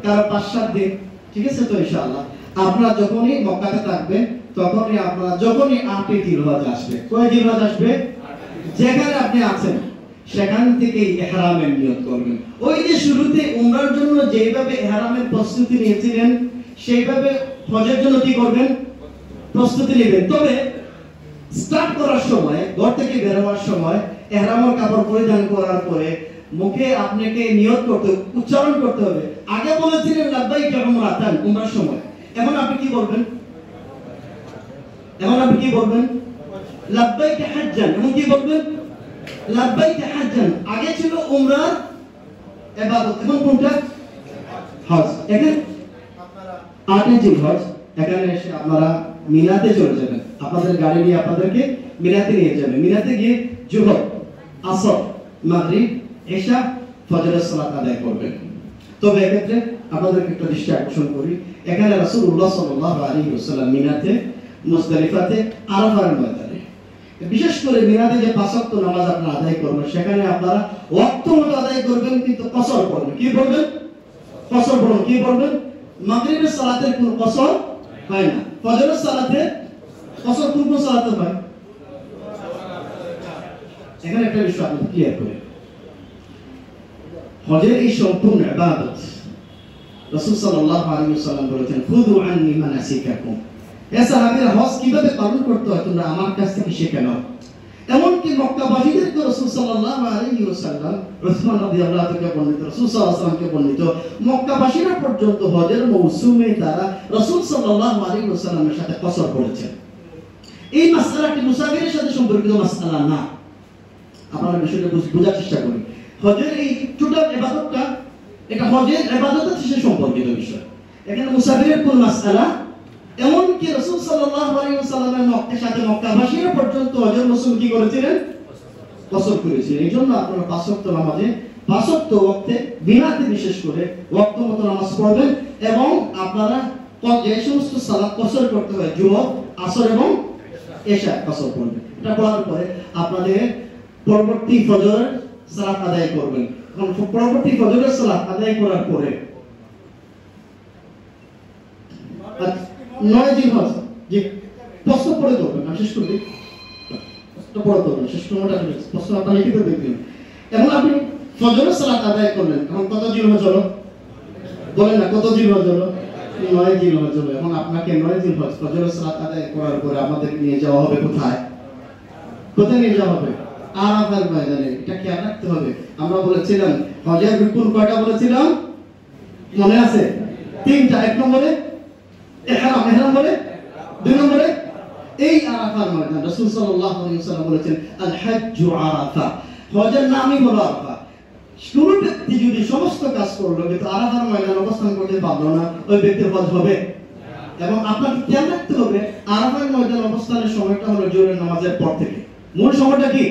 কারো 5-7 দিন। ঠিক আছে তো? ইনশাআল্লাহ আপনারা যখনই মক্কাতে থাকবেন তখনই আপনারা যখনই 8 জিলহজ আসবে, কয় জিলহজ আসবে? যেখানে আপনি আছেন সেখান থেকে ইহরামের নিয়ত করবেন। ওই যে শুরুতে উমরার জন্য যেভাবে ইহরামের প্রস্তুতি নিয়েছিলেন, সেইভাবে হজের জন্য কি করবেন? প্রস্তুতি নেবেন। তবে স্টার্ট করার সময়, ঘর থেকে বের হওয়ার সময় ইহরামের কাপড় পরিধান করার পরে মুখে আপনাকে নিয়ত করতে, উচ্চারণ করতে হবে। আগে বলেছিলেন লাব্বাইক উমরাতান, উমরার সময়। এখন আপনি কি বলবেন? এখন আপনি কি বলবেন? লাব্বাইক হাজ্জান। এখন কি বলবেন? লাব্বাইক হাজ্জান। আগে ছিল উমরার ইবাদত, এখন কোনটা? হজ। এখানে আপনারা 8 জিলহজ এখানে এসে আপনারা মিনাতে চলে যাবেন। আপনাদের গাড়ি নিয়ে আপনাদেরকে মিনাতে নিয়ে যাবে। মিনাতে গিয়ে জোহর, আসর, মাগরিব, ইশা, ফজরের সালাত আদায় করবেন। তবে এক্ষেত্রে আপনাদেরকে একটা দৃষ্টি আকর্ষণ করি, এখানে রাসূলুল্লাহ সাল্লাল্লাহু আলাইহি ওয়াসাল্লাম মিনাতে, মুজদালিফাতে, আরাফার ময়দানে, বিশেষ করে মিনাতে যে 5 ওয়াক্ত নামাজ আপনারা আদায় করবেন, সেখানে আপনারা ওয়াক্ত মতো আদায় করবেন, কিন্তু কসর পড়বেন। কি পড়বেন? কসর পড়বেন। কি পড়বেন? মাগরিবের সালাতের কোনো কসর হয় না। ফজরের সালাতে কসর কোন সালাতে হয়? এখানে একটা বিষয় আপনি ক্লিয়ার করেন। হজের এই সম্পূর্ণ ইবাদত রাসূল সাল্লাল্লাহু আলাইহি ওয়াসাল্লাম বলেছেন, খুযু আন্নী মানাসিকাকুম। হে সাহাবীরা, হজ কিভাবে পালন করতে হয় তোমরা আমার কাছ থেকে শিখে নাও। এমনকি মক্কাবাসীদেরকে রাসূল সাল্লাল্লাহু আলাইহি ওয়াসাল্লাম, উসমান রাদিয়াল্লাহু তাআলা থেকে বর্ণিত, রাসূল সাল্লাল্লাহু আলাইহি ওয়াসাল্লামকে বর্ণিত, মক্কাবাসীরা পর্যন্ত হজের মৌসুমে তারা রাসূল সাল্লাল্লাহু আলাইহি ওয়াসাল্লামের সাথে কসর করেছেন। এই মাসআলাটি মুসাফিরের সাথে সম্পর্কিত মাসআলা না। আপনারা বিষয়টা বোঝার চেষ্টা করুন। হজের এই টোটাল ইবাদতটা, এটা হজের ইবাদতের সাথে সম্পর্কিত বিষয়। এখানে মুসাফিরের কোন মাসআলা, এমনকি রাসূল সাল্লাল্লাহু আলাইহি ওয়াসাল্লামের মক্কার সাথে মক্কাবাসীরা পর্যন্ত হজের মৌসুম কি করেছিলেন? কসর করেছিলেন। এই জন্য আপনারা 5 ওয়াক্ত নামাজে 5 ওয়াক্ত ওয়াক্তে বিনাতে বিশেষ করে ওয়াক্ত মতো নামাজ পড়বেন এবং আপনারা যে সমস্ত সালাত কসর করতে হয় জুমা, আসর এবং এশা কসর করবেন। এটা পড়ার পরে আপনাদের পরবর্তী ফজরের সালাত আদায় করবেন। এখন পরবর্তী ফজরের সালাত আদায় করার পরে 9 জিলহজ যে প্রশ্ন পড়ে করবেন, আমি শেষ করে দিই, প্রশ্ন পড়ে করবেন, শেষ সময়টা প্রশ্ন আপনারা লিখিত দেখবেন। এখন আপনি ফজরের সালাত আদায় করলেন, এখন কত জিলহজ হলো বলেন না, কত জিলহজ হলো? 9 জিলহজ হলো। এখন আপনাকে 9 জিলহজ ফজরের সালাত আদায় করার পরে আমাদের নিয়ে যাওয়া হবে কোথায়? কোথায় নিয়ে যাওয়া হবে? আরাফার ময়দানে। এটা খেয়াল রাখতে হবে। আমরা বলেছিলাম হজের রুকুন কয়টা বলেছিলাম মনে আছে? 3টা। 1 নম্বরে ইহরাম, ইহরাম বলে 2 নম্বরে এই আরাফার ময়দান। রাসূল সাল্লাল্লাহু আলাইহি ওয়াসাল্লাম বলেছেন আল হাজ্জু আরাফা, হজের নামই হলো আরাফা। কোন ব্যক্তি যদি সমস্ত কাজ করলো কিন্তু আরাফার ময়দানে অবস্থান করতে পারলো না, ওই ব্যক্তির হজ হবে। এবং আপনাকে খেয়াল রাখতে হবে আরাফার ময়দানে অবস্থানের সময়টা হলো জোহরের নামাজের পর থেকে। মূল সময়টা কি?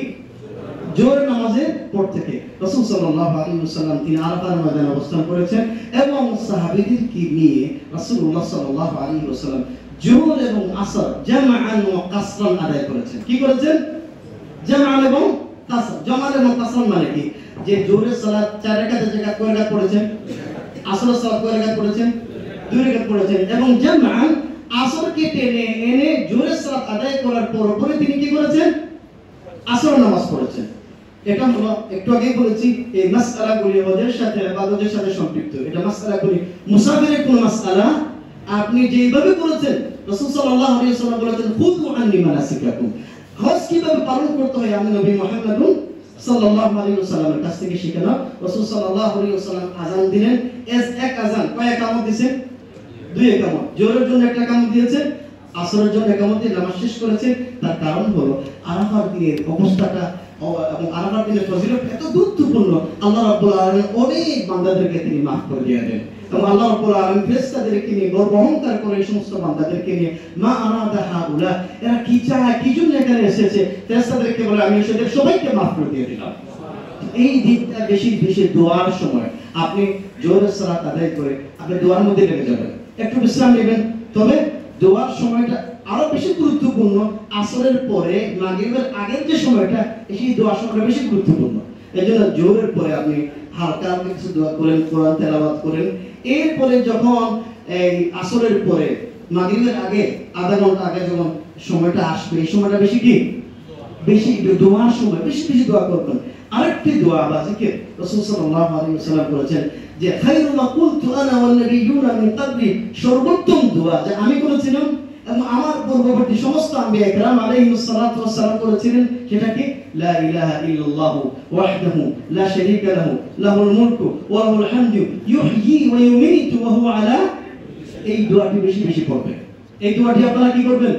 জোহরের নামাজের পর থেকে। রাসূল সাল্লাল্লাহু আলাইহি ওয়াসাল্লাম তিনি আরাফার ময়দানে অবস্থান করেছেন এবং সাহাবীদেরকে নিয়ে রাসূলুল্লাহ সাল্লাল্লাহু আলাইহি ওয়াসাল্লাম জোহর এবং আসর জামআন ওয়া কাসরান আদায় করেছেন। কি করেছেন? জামআন এবং কাসর। জামআন এবং কাসর মানে কি? যে জোহরের সালাত 4 রাকাতের জায়গায় কয় রাকাত পড়েছেন? আসরের সালাত কয় রাকাত পড়েছেন? 2 রাকাত পড়েছেন। এবং জামআন আসরকে টেনে এনে জোহরের সালাত আদায় করার পরে তিনি কি করেছেন? আসর নামাজ পড়েছেন। এটা হলো একটু আগেই বলেছি এই মাসআলাগুলি হজের সাথে ইবাদতের সাথে সম্পৃক্ত। এটা মাসআলাগুলি মুসাফিরের কোন মাসআলা আপনি যেভাবে করেছেন রাসূল সাল্লাল্লাহু আলাইহি ওয়াসাল্লাম বলেছেন খুযু আন্নী মানাসিকাকুম, হজ কিভাবে পালন করতে হয় আমি নবী মুহাম্মদ সাল্লাল্লাহু আলাইহি ওয়াসাল্লামের কাছ থেকে শিখেন। রাসূল সাল্লাল্লাহু আলাইহি ওয়াসাল্লাম আযান দিলেন, এক আযান কয় একামত দিয়েছেন? 2 একামত। জোহরের জন্য একটা একামত দিয়েছেন, আসরের জন্য একামত দিয়ে নামাজ শেষ করেছেন। তার কারণ হলো আরাফার দিনের অবস্থাটা এবং আরাফার দিনের ফজিলত এত গুরুত্বপূর্ণ। আল্লাহ রাব্বুল আলামিন অনেক বান্দাদেরকে তিনি মাফ করে দিয়ে দেন এবং আল্লাহ রাব্বুল আলামিন ফেরেশতাদেরকে নিয়ে গর্ব অহংকার করে এই সমস্ত বান্দাদেরকে নিয়ে মা আরাদা হাউলা, এরা কি চায়, কি জন্য এখানে এসেছে, ফেরেশতাদেরকে বলে আমি এদের সবাইকে মাফ করে দিয়ে দিলাম। এই দিকটা বেশি বেশি দোয়ার সময় আপনি জোহরের সালাত আদায় করে আপনি দোয়ার মধ্যে লেগে যাবেন, একটু বিশ্রাম নেবেন। তবে দোয়ার সময়টা আরো বেশি গুরুত্বপূর্ণ আসরের পরে মাগরিবের আগের যে সময়টা, এই দোয়ার সময়টা বেশি গুরুত্বপূর্ণ। এজন্য জোহরের পরে আপনি হালকা হালকা কিছু দোয়া করেন, কোরআন তেলাওয়াত করেন। এরপরে যখন এই আসরের পরে মাগরিবের আগে আধা ঘন্টা আগে যখন সময়টা আসবে, এই সময়টা বেশি কি বেশি দোয়ার সময়, বেশি বেশি দোয়া করবেন। আরেকটি দোয়া বা জিকির রাসূল সাল্লাল্লাহু আলাইহি ওয়াসাল্লাম বলেছেন যে খায়রু মা কুলতু আনা ওয়ান নাবিয়্যুনা মিন ক্বাবলি, সর্বোত্তম দোয়া যা আমি করেছিলাম এবং আমার পূর্ববর্তী সমস্ত আম্বিয়া کرام আলাইহিস সালাতু ওয়াস সালাম করেছিলেন, সেটা কি লা ইলাহা ইল্লাল্লাহু ওয়াহদাহু লা শারীকা লাহু লাহুল মুলকু ওয়া লাহুল হামদু ইউহয়ী ওয়া ইউমীতু ওয়া হুয়া আলা। এই দোয়াটি বেশি বেশি পড়বেন। এই দোয়াটি আপনারা কি করবেন?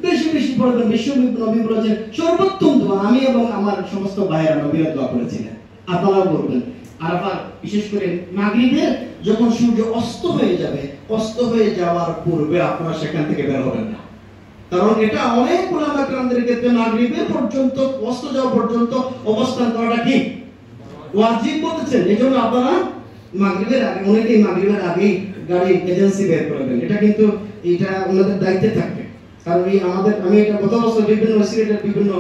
বেশি বেশি পড়বেন। বিশ্বনবী নবী বলেছেন সর্বোত্তম দোয়া আমি এবং আমার সমস্ত ভাইয়েরা নবীরা দোয়া করেছিলেন, আপনারাও করবেন। আরাফার বিশেষ করে মাগরিবে যখন সূর্য অস্ত হয়ে যাবে, অস্ত হয়ে যাওয়ার পূর্বে আপনারা সেখান থেকে বের হবেন না, কারণ এটা অনেক উলামা কেরামদের ক্ষেত্রে মাগরিবে পর্যন্ত অস্ত যাওয়া পর্যন্ত অবস্থান করাটা কি ওয়াজিব বলেছেন। এজন্য আপনারা মাগরিবের আগে, অনেকেই মাগরিবের আগেই গাড়ি এজেন্সি বের করবেন, এটা কিন্তু এটা ওনাদের দায়িত্বে থাকবে। কারণ এই আমাদের আমি এটা গত বছর বিভিন্ন সিলেটের বিভিন্ন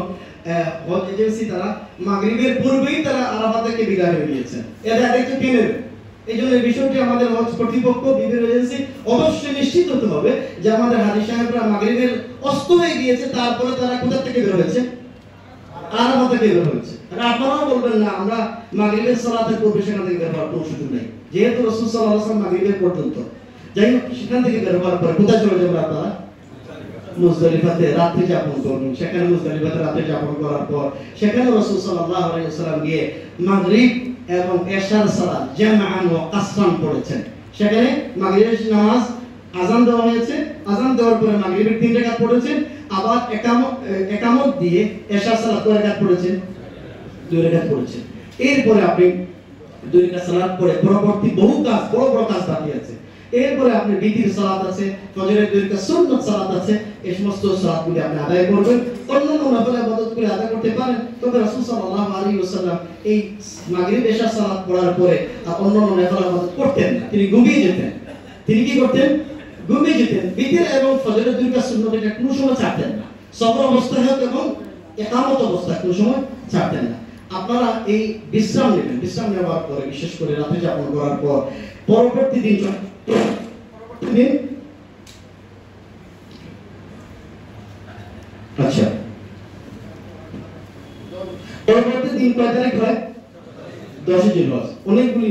হজ এজেন্সি তারা মাগরিবের পূর্বেই তারা আরাফা থেকে বিদায় হয়ে গিয়েছেন, এটা একটু কিনে। এই জন্য এই বিষয়টি আমাদের হজ কর্তৃপক্ষ বিভিন্ন এজেন্সি অবশ্যই নিশ্চিত হতে হবে যে আমাদের হাজী সাহেবরা মাগরিবের অস্ত হয়ে গিয়েছে, তারপরে তারা কোথা থেকে বের হয়েছে? আরাফা থেকে বের হয়েছে। আর আপনারাও বলবেন না আমরা মাগরিবের সালাতের পূর্বে সেখান থেকে বের হওয়ার কোনো সুযোগ নেই, যেহেতু রাসূল সাল্লাল্লাহু আলাইহি ওয়াসাল্লাম মাগরিবের পর্যন্ত। যাই হোক, সেখান থেকে বের হওয়ার পরে কোথায় চলে যাবেন আপনারা? মুজদালিফাতে রাত্রি যাপন করবেন। সেখানে মুজদালিফাতে রাত্রি যাপন করার পর সেখানে রাসূল সাল্লাল্লাহু আলাইহি ওয়াসাল্লাম গিয়ে মাগরিব এবং এশার সালাত জামআন ওয়া কাসরান পড়েছেন। সেখানে মাগরিবের নামাজ আযান দেওয়া হয়েছে, আযান দেওয়ার পরে মাগরিবের 3 রাকাত পড়েছেন, আবার একামত দিয়ে এশার সালাত কয় রাকাত পড়েছেন? 2 রাকাত পড়েছেন। এরপরে আপনি 2 রাকাত সালাত পড়ে পরবর্তী বহু কাজ, বড় বড় কাজ বাকি আছে। এরপরে আপনি বিতির সালাত আছে, ফজরের 2 রাকাত সুন্নাত সালাত আছে, এই সমস্ত সালাতগুলি আপনি আদায় করবেন। অন্যান্য নফল ইবাদতগুলি আদায় করতে পারেন, তবে রাসূল সাল্লাল্লাহু আলাইহি ওয়াসাল্লাম এই মাগরিব এশা সালাত পড়ার পরে অন্যান্য নফল ইবাদত করতেন না, তিনি ঘুমিয়ে যেতেন। তিনি কি করতেন? ঘুমিয়ে যেতেন। বিতর এবং ফজরের দুইটা সুন্নত এটা কোনো সময় ছাড়তেন না, সফর অবস্থায় হোক এবং ইকামত অবস্থায় কোনো সময় ছাড়তেন না। আপনারা এই বিশ্রাম নেবেন, বিশ্রাম নেওয়ার পরে বিশেষ করে রাতে যাপন করার পর পরবর্তী দিন আচ্ছা পরবর্তী দিন কয় তারিখ হয়? 10 জিলহজ। অনেকগুলি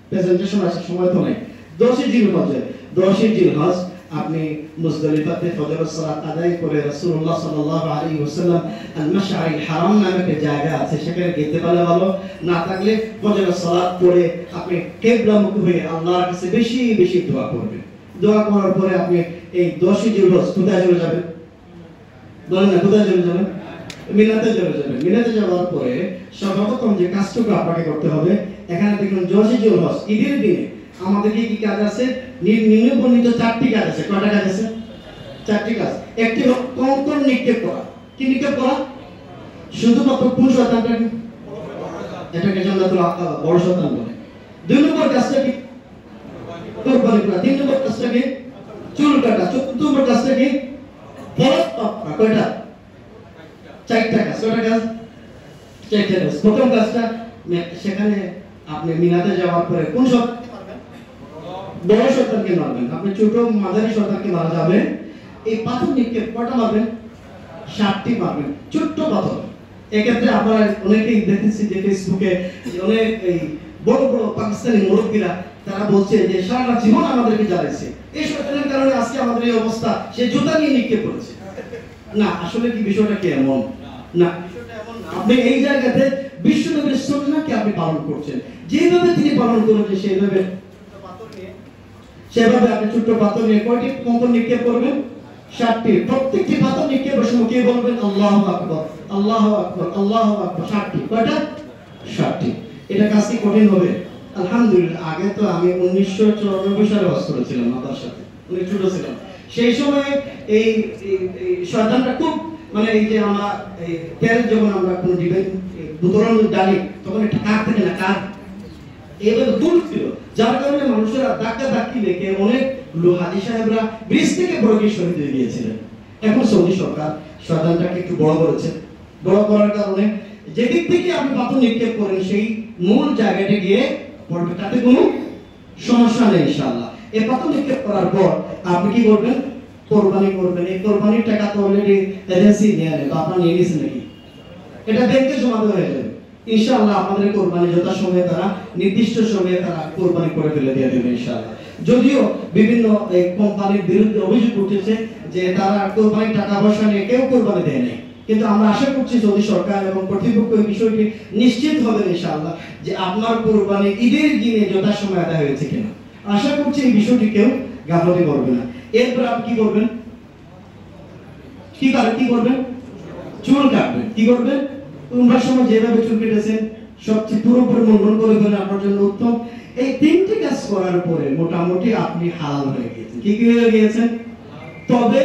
প্রেজেন্টেশন আছে, সময় তো নাই। 10 জিলহজ আপনি মুজদালিফাতে ফজরের সালাত আদায় করে রাসূলুল্লাহ সাল্লাল্লাহু আলাইহি ওয়াসাল্লাম আল মাশআরিল হারাম নামে একটা জায়গা আছে, সেখানে যেতে পারলে ভালো, না থাকলে ফজরের সালাত পড়ে আপনি কিবলামুখী হয়ে আল্লাহর কাছে বেশি বেশি দোয়া করবেন। দোয়া করার পরে আপনি এই 10 জিলহজ কোথায় চলে যাবেন? বলেন না, কোথায় চলে যাবেন? মিনাতে চলে যাবেন। মিনাতে যাওয়ার পরে সর্বপ্রথম যে কাজটুকু আপনাকে করতে হবে, এখানে দেখুন 10 জিলহজ ঈদের দিনে আমাদের কি কাজ আছে? নিম্নবর্ণিত 4টি কাজ আছে। কয়টা কাজ আছে? 4টি কাজ। একটি হলো কঙ্কর নিক্ষেপ করা। কি নিক্ষেপ করা? শুধুমাত্র কোন শয়তানটা? এটাকে জান্নাতুল আকা বড় শয়তান বলে। 2 নম্বর কাজটা কি? কুরবানি করা। 3 নম্বর কাজটা কি? চুল কাটা। 4 নম্বর কাজটা কি? ফরজ পাপা। কয়টা? 4টা কাজ। কয়টা কাজ? 4টা কাজ। প্রথম কাজটা সেখানে আপনি মিনাতে যাওয়ার পরে কোন শয়তান বড় শয়তানকে মারবেন। আপনি ছোট মাঝারি শয়তানকে মারা যাবে। এই পাথর নিক্ষেপ কয়টা মারবেন? 7টি মারবেন, ছোট্ট পাথর। এক্ষেত্রে আপনারা অনেকেই দেখেছি যে ফেসবুকে অনেক এই বড় বড় পাকিস্তানি মুরব্বীরা তারা বলছে যে সারা জীবন আমাদেরকে জ্বালাইছে, এই শয়তানের কারণে আজকে আমাদের এই অবস্থা, সে জুতা নিয়ে নিক্ষেপ করেছে। না, আসলে কি বিষয়টা কি এমন না? বিষয়টা এমন না। আপনি এই জায়গাতে বিশ্বনবীর সুন্নাহকে আপনি পালন করছেন, যেভাবে তিনি পালন করেছেন সেভাবে আপনি ছোট্ট পাথর নিয়ে কয়টি কঙ্কর নিক্ষেপ করবেন? 7টি। প্রত্যেকটি পাথর নিক্ষেপের সময় কে বলবেন? আল্লাহু আকবার, আল্লাহু আকবার, আল্লাহু আকবার। 7টি। কয়টা? 7টি। এটা কাজ কি কঠিন হবে? আলহামদুলিল্লাহ। আগে তো আমি 1994 সালে ওয়াজ করেছিলাম আপনার সাথে, অনেক ছোট ছিলাম। সেই সময় এই শয়তানটা খুব মানে এই যে আমরা এই তেল যখন আমরা কোন ডিবেন দুতরণ ডালি তখন একটা কাঠ থাকে না, কাঠ এইভাবে দুল ছিল, যার কারণে মানুষেরা ধাক্কা ধাক্কি লেগে অনেক হাজী সাহেবরা ব্রিজ থেকে বড়কে শহীদ হয়ে গিয়েছিলেন। এখন সৌদি সরকার শয়তানটাকে একটু বড় করেছে। বড় করার কারণে যেদিক থেকে আপনি পাথর নিক্ষেপ করেন সেই মূল জায়গাটা গিয়ে পড়বে, তাতে কোনো সমস্যা নেই ইনশাআল্লাহ। এই পাথর নিক্ষেপ করার পর আপনি কি করবেন? কোরবানি করবেন। এই কোরবানির টাকা তো অলরেডি এজেন্সি নিয়ে নেবে, আপনারা নিয়ে নিয়েছেন নাকি? এটা ব্যাংকে জমা দেওয়া হয়ে যাবে ইনশাআল্লাহ। আপনাদের কোরবানি যথা সময়ে তারা নির্দিষ্ট সময়ে তারা কোরবানি করে ফেলে দিয়ে দেবে ইনশাআল্লাহ। যদিও বিভিন্ন কোম্পানির বিরুদ্ধে অভিযোগ উঠেছে যে তারা কোরবানির টাকা পয়সা নিয়ে কেউ কোরবানি দেয় নাই, কিন্তু আমরা আশা করছি সৌদি সরকার এবং কর্তৃপক্ষ এই বিষয়টি নিশ্চিত হবে ইনশাআল্লাহ যে আপনার কোরবানি ঈদের দিনে যথা সময়ে আদায় হয়েছে কিনা। আশা করছি এই বিষয়টি কেউ গাফলতি করবে না। এরপর আপনি কি করবেন? কি করবেন? চুল কাটবেন। কি করবেন? উমরার সময় যেভাবে চুল কেটেছেন সবচেয়ে পুরোপুরি মুন্ডন করে ফেলেন, আপনার জন্য উত্তম। এই 3টি কাজ করার পরে মোটামুটি আপনি হালাল হয়ে গিয়েছেন। কি হয়ে গিয়েছেন? তবে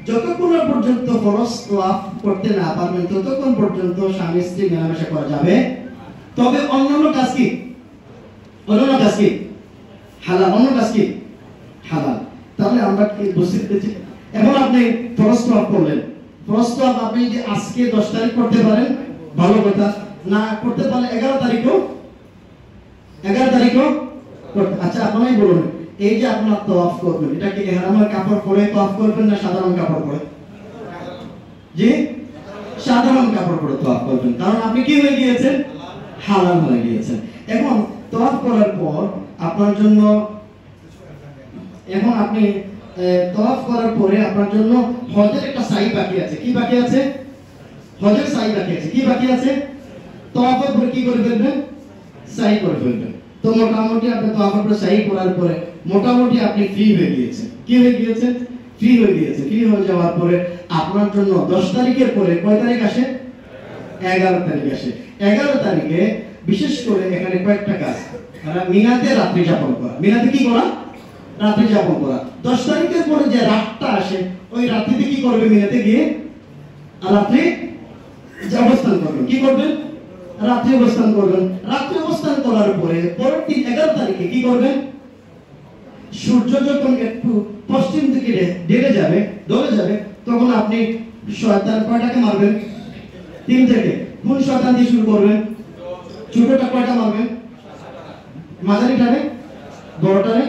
যতক্ষণ পর্যন্ত ফরজ তোয়াফ করতে না পারবেন ততক্ষণ পর্যন্ত স্বামী স্ত্রী মেলামেশা করা যাবে। তবে অন্যান্য কাজ কি? অন্যান্য কাজ কি? হালাল। অন্য কাজ কি? হালাল। তাহলে আমরা কি বুঝতে পেরেছি? এখন আপনি ফরজ তোয়াফ করলেন। ফরজ তোয়াফ আপনি যদি আজকে 10 তারিখ করতে পারেন ভালো কথা, না করতে পারলে 11 তারিখও করতে। আচ্ছা আপনারাই বলুন, এই যে আপনার তাওয়াফ করবেন এটা কি ইহরামের কাপড় পরে তাওয়াফ করবেন না সাধারণ কাপড় পরে? জি, সাধারণ কাপড় পরে তাওয়াফ করবেন, কারণ আপনি কি হয়ে গিয়েছেন? হালাল হয়ে গিয়েছেন। এখন তাওয়াফ করার পর আপনার জন্য এখন আপনি তাওয়াফ করার পরে আপনার জন্য হজের একটা সাই বাকি আছে। কি বাকি আছে? হজের সাই বাকি আছে। কি বাকি আছে? তাওয়াফের পরে কি করে ফেলবেন? সাই করে ফেলবেন। তো মোটামুটি আপনি তাওয়াফের পরে সাই করার পরে মোটামুটি আপনি ফ্রি হয়ে গিয়েছেন। কি হয়ে গিয়েছেন? ফ্রি হয়ে গিয়েছেন। ফ্রি হয়ে যাওয়ার পরে আপনার জন্য 10 তারিখের পরে কয় তারিখ আসে? 11 তারিখ আসে। 11 তারিখে বিশেষ করে এখানে কয়েকটা কাজ। মিনাতে রাত্রি যাপন করা। মিনাতে কি করা? রাত্রি যাপন করা। 10 তারিখের পরে যে রাতটা আসে ওই রাত্রিতে কি করবে? মিনাতে গিয়ে রাত্রি অবস্থান করবেন। কি করবেন? রাত্রি অবস্থান করবেন। রাত্রি অবস্থান করার পরে পরের দিন 11 তারিখে কি করবেন? সূর্য যখন একটু পশ্চিম দিকে ঢেলে যাবে, ডলে যাবে, তখন আপনি শয়তান কয়টাকে মারবেন? 3 থেকে। কোন শয়তান দিয়ে শুরু করবেন? ছোটটা কয়টা মারবেন? মাঝারিটারে, বড়টারে?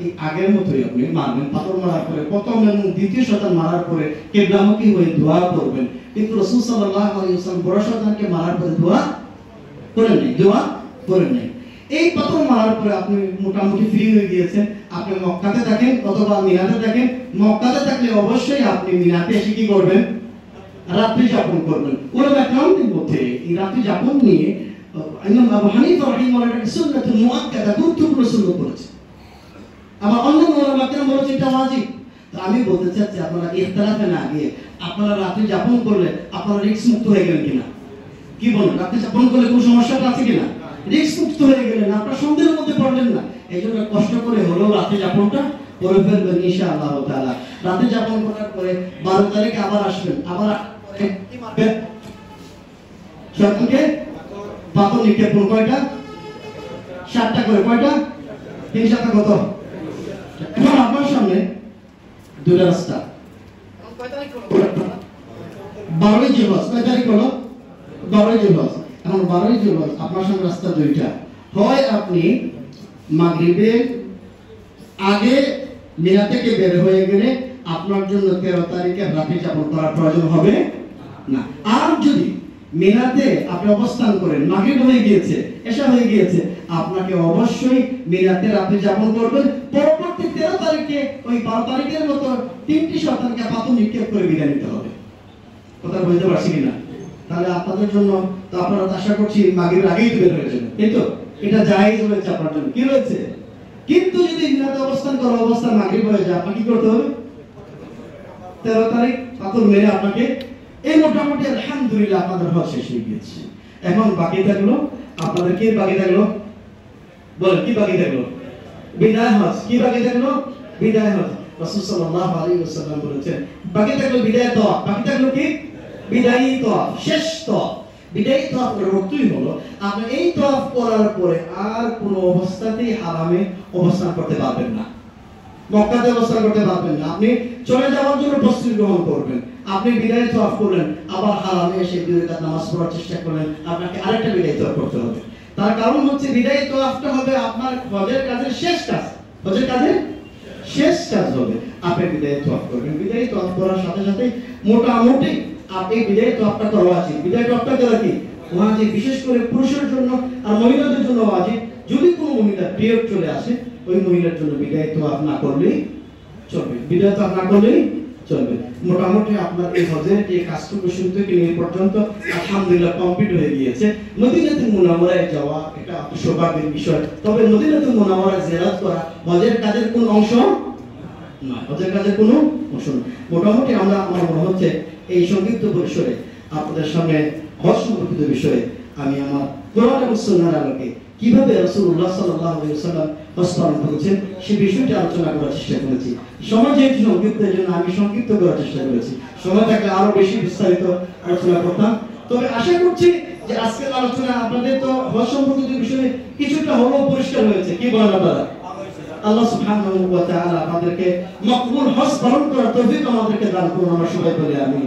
এই আগের মতোই আপনি মারবেন। পাথর মারার পরে প্রথম এবং দ্বিতীয় শয়তান মারার পরে কিবলামুখী হয়ে দোয়া করবেন। কিন্তু রাসূল সাল্লাল্লাহু আলাইহি ওয়াসাল্লাম বড় শয়তানকে মারার পরে দোয়া করেন নাই, দোয়া করেন নাই। এই পাথর মারার পরে আপনি মোটামুটি ফ্রি হয়ে গিয়েছেন। আপনি মক্কাতে থাকেন অথবা মিনাতে থাকেন। মক্কাতে থাকলে অবশ্যই আপনি মিনাতে এসে কি করবেন? রাত্রি যাপন করবেন। উলামা কেরামদের মধ্যে এই রাত্রি যাপন নিয়ে ইমাম আবু হানিফা রাহিমাহুল্লাহ একটা সুন্নাতুল মুআক্কাদা গুরুত্বপূর্ণ সুন্নাত বলেছেন। আবার অন্য উলামা কেরাম বলেছেন এটা ওয়াজিব। তো আমি বলতে চাচ্ছি আপনারা ইখতিলাফে না গিয়ে আপনারা রাত্রি যাপন করলে আপনারা রিস্ক মুক্ত হয়ে গেলেন কিনা? কি বলেন? রাত্রি যাপন করলে কোনো সমস্যা আছে কিনা? রিস্ক মুক্ত হয়ে গেলেন, আপনারা সন্দেহের মধ্যে পড়লেন না। এই জন্য কষ্ট করে হলেও রাত্রি যাপনটা করে ফেলবেন ইনশাআল্লাহ তাআলা। রাত্রি যাপন করার পরে 12 তারিখে আবার আসবেন। আবার কি মারবেন? শয়তানকে পাথর নিক্ষেপণ কয়টা? 7টা করে। কয়টা? 3 7 কত? এখন আপনার সামনে দুটো রাস্তা। 12ই জিলহজ। কয় তারিখ হলো? 12ই জিলহজ। এখন 12ই জিলহজ আপনার সামনে রাস্তা দুইটা। হয় আপনি মাগরিবের আগে মিনা থেকে বের হয়ে গেলে আপনার জন্য 13 তারিখে রাত্রি যাপন করার প্রয়োজন হবে না। আর যদি মিনাতে আপনি অবস্থান করেন, মাগরিব হয়ে গিয়েছে, এশা হয়ে গিয়েছে, আপনাকে অবশ্যই মিনাতে রাত্রি যাপন করবেন। পরবর্তী 13 তারিখে ওই 12 তারিখের মতো 3টি শয়তানকে পাথর নিক্ষেপ করে বিদায় নিতে হবে। কথা বুঝতে পারছি কিনা? তাহলে আপনাদের জন্য তো আপনারা আশা করছি মাগরিবের আগেই বের হয়ে যাবেন, তাই তো? এটা জায়েজ হয়েছে আপনার জন্য। কি রয়েছে? কিন্তু যদি মিনাতে অবস্থান করা অবস্থায় মাগরিব হয়ে যায়, আপনাকে কি করতে হবে? 13 তারিখ পাথর মেরে আপনাকে এই মোটামুটি আলহামদুলিল্লাহ আপনাদের হজ শেষ হয়ে গিয়েছে। এখন বাকি থাকলো আপনাদের কি বাকি থাকলো? বলেন কি বাকি থাকলো? বিদায় হজ। কি বাকি থাকলো? বিদায় হজ। রাসূল সাল্লাল্লাহু আলাইহি ওয়াসাল্লাম বলেছেন বাকি থাকলো বিদায় তওয়াফ। বাকি থাকলো কি? বিদায়ী তওয়াফ, শেষ তওয়াফ। বিদায়ী তওয়াফ এর অর্থই হলো আপনি এই তওয়াফ করার পরে আর কোনো অবস্থাতেই হারামে অবস্থান করতে পারবেন না, মক্কাতে অবস্থান করতে পারবেন না। আপনি চলে যাওয়ার জন্য প্রস্তুতি গ্রহণ করবেন। আপনি বিদায় তওয়াফ করলেন, আবার হারামে এসে 2 রাকাত নামাজ পড়ার চেষ্টা করলেন, আপনাকে আরেকটা বিদায় তওয়াফ করতে হবে। তার কারণ হচ্ছে বিদায় তওয়াফটা হবে আপনার হজের কাজের শেষ কাজ। হজের কাজের শেষ কাজ হবে। আপনি বিদায় তওয়াফ করবেন। বিদায় তওয়াফ করার সাথে সাথে মোটামুটি আপনি বিদায় তওয়াফটা করা উচিত। বিদায় তওয়াফটা করা কি? ওয়াজিব, বিশেষ করে পুরুষের জন্য আর মহিলাদের জন্য ওয়াজিব। যদি কোনো মহিলা পিরিয়ড চলে আসে ওই মহিলার জন্য বিদায় তওয়াফ না করলেই চলবে। বিদায় তওয়াফ না করলেই চলবে। মোটামুটি আপনার এই হজের যে কাজটুকু শুরু থেকে এই পর্যন্ত আলহামদুলিল্লাহ কমপ্লিট হয়ে গিয়েছে। মদিনাতুল মুনাওয়ারায় যাওয়া এটা সৌভাগ্যের বিষয়। তবে মদিনাতুল মুনাওয়ারা জিয়ারত করা হজের কাজের কোন অংশ নয়, হজের কাজের কোনো অংশ নয়। মোটামুটি আমরা আমার মনে হচ্ছে এই সংক্ষিপ্ত পরিসরে আপনাদের সামনে হজ সম্পর্কিত বিষয়ে আমি আমার কোরআন এবং সুন্নাহর আলোকে কিভাবে রাসূলুল্লাহ সাল্লাল্লাহু আলাইহি ওয়াসাল্লাম হজ পালন করেছেন সেই বিষয়টি আলোচনা করার চেষ্টা করেছি। সময় যেহেতু সংক্ষিপ্ত, এর জন্য আমি সংক্ষিপ্ত করার চেষ্টা করেছি। সময় থাকলে আরো বেশি বিস্তারিত আলোচনা করতাম। তবে আশা করছি যে আজকের আলোচনা আপনাদের তো হজ সম্পর্কিত বিষয়ে কিছুটা হলেও পরিষ্কার হয়েছে। কি বলেন আপনারা? আল্লাহ সুবহানাহু ওয়া তাআলা আমাদেরকে মকবুল হজ পালন করার তৌফিক আমাদেরকে দান করুন। আমরা সবাই বলি আমিন।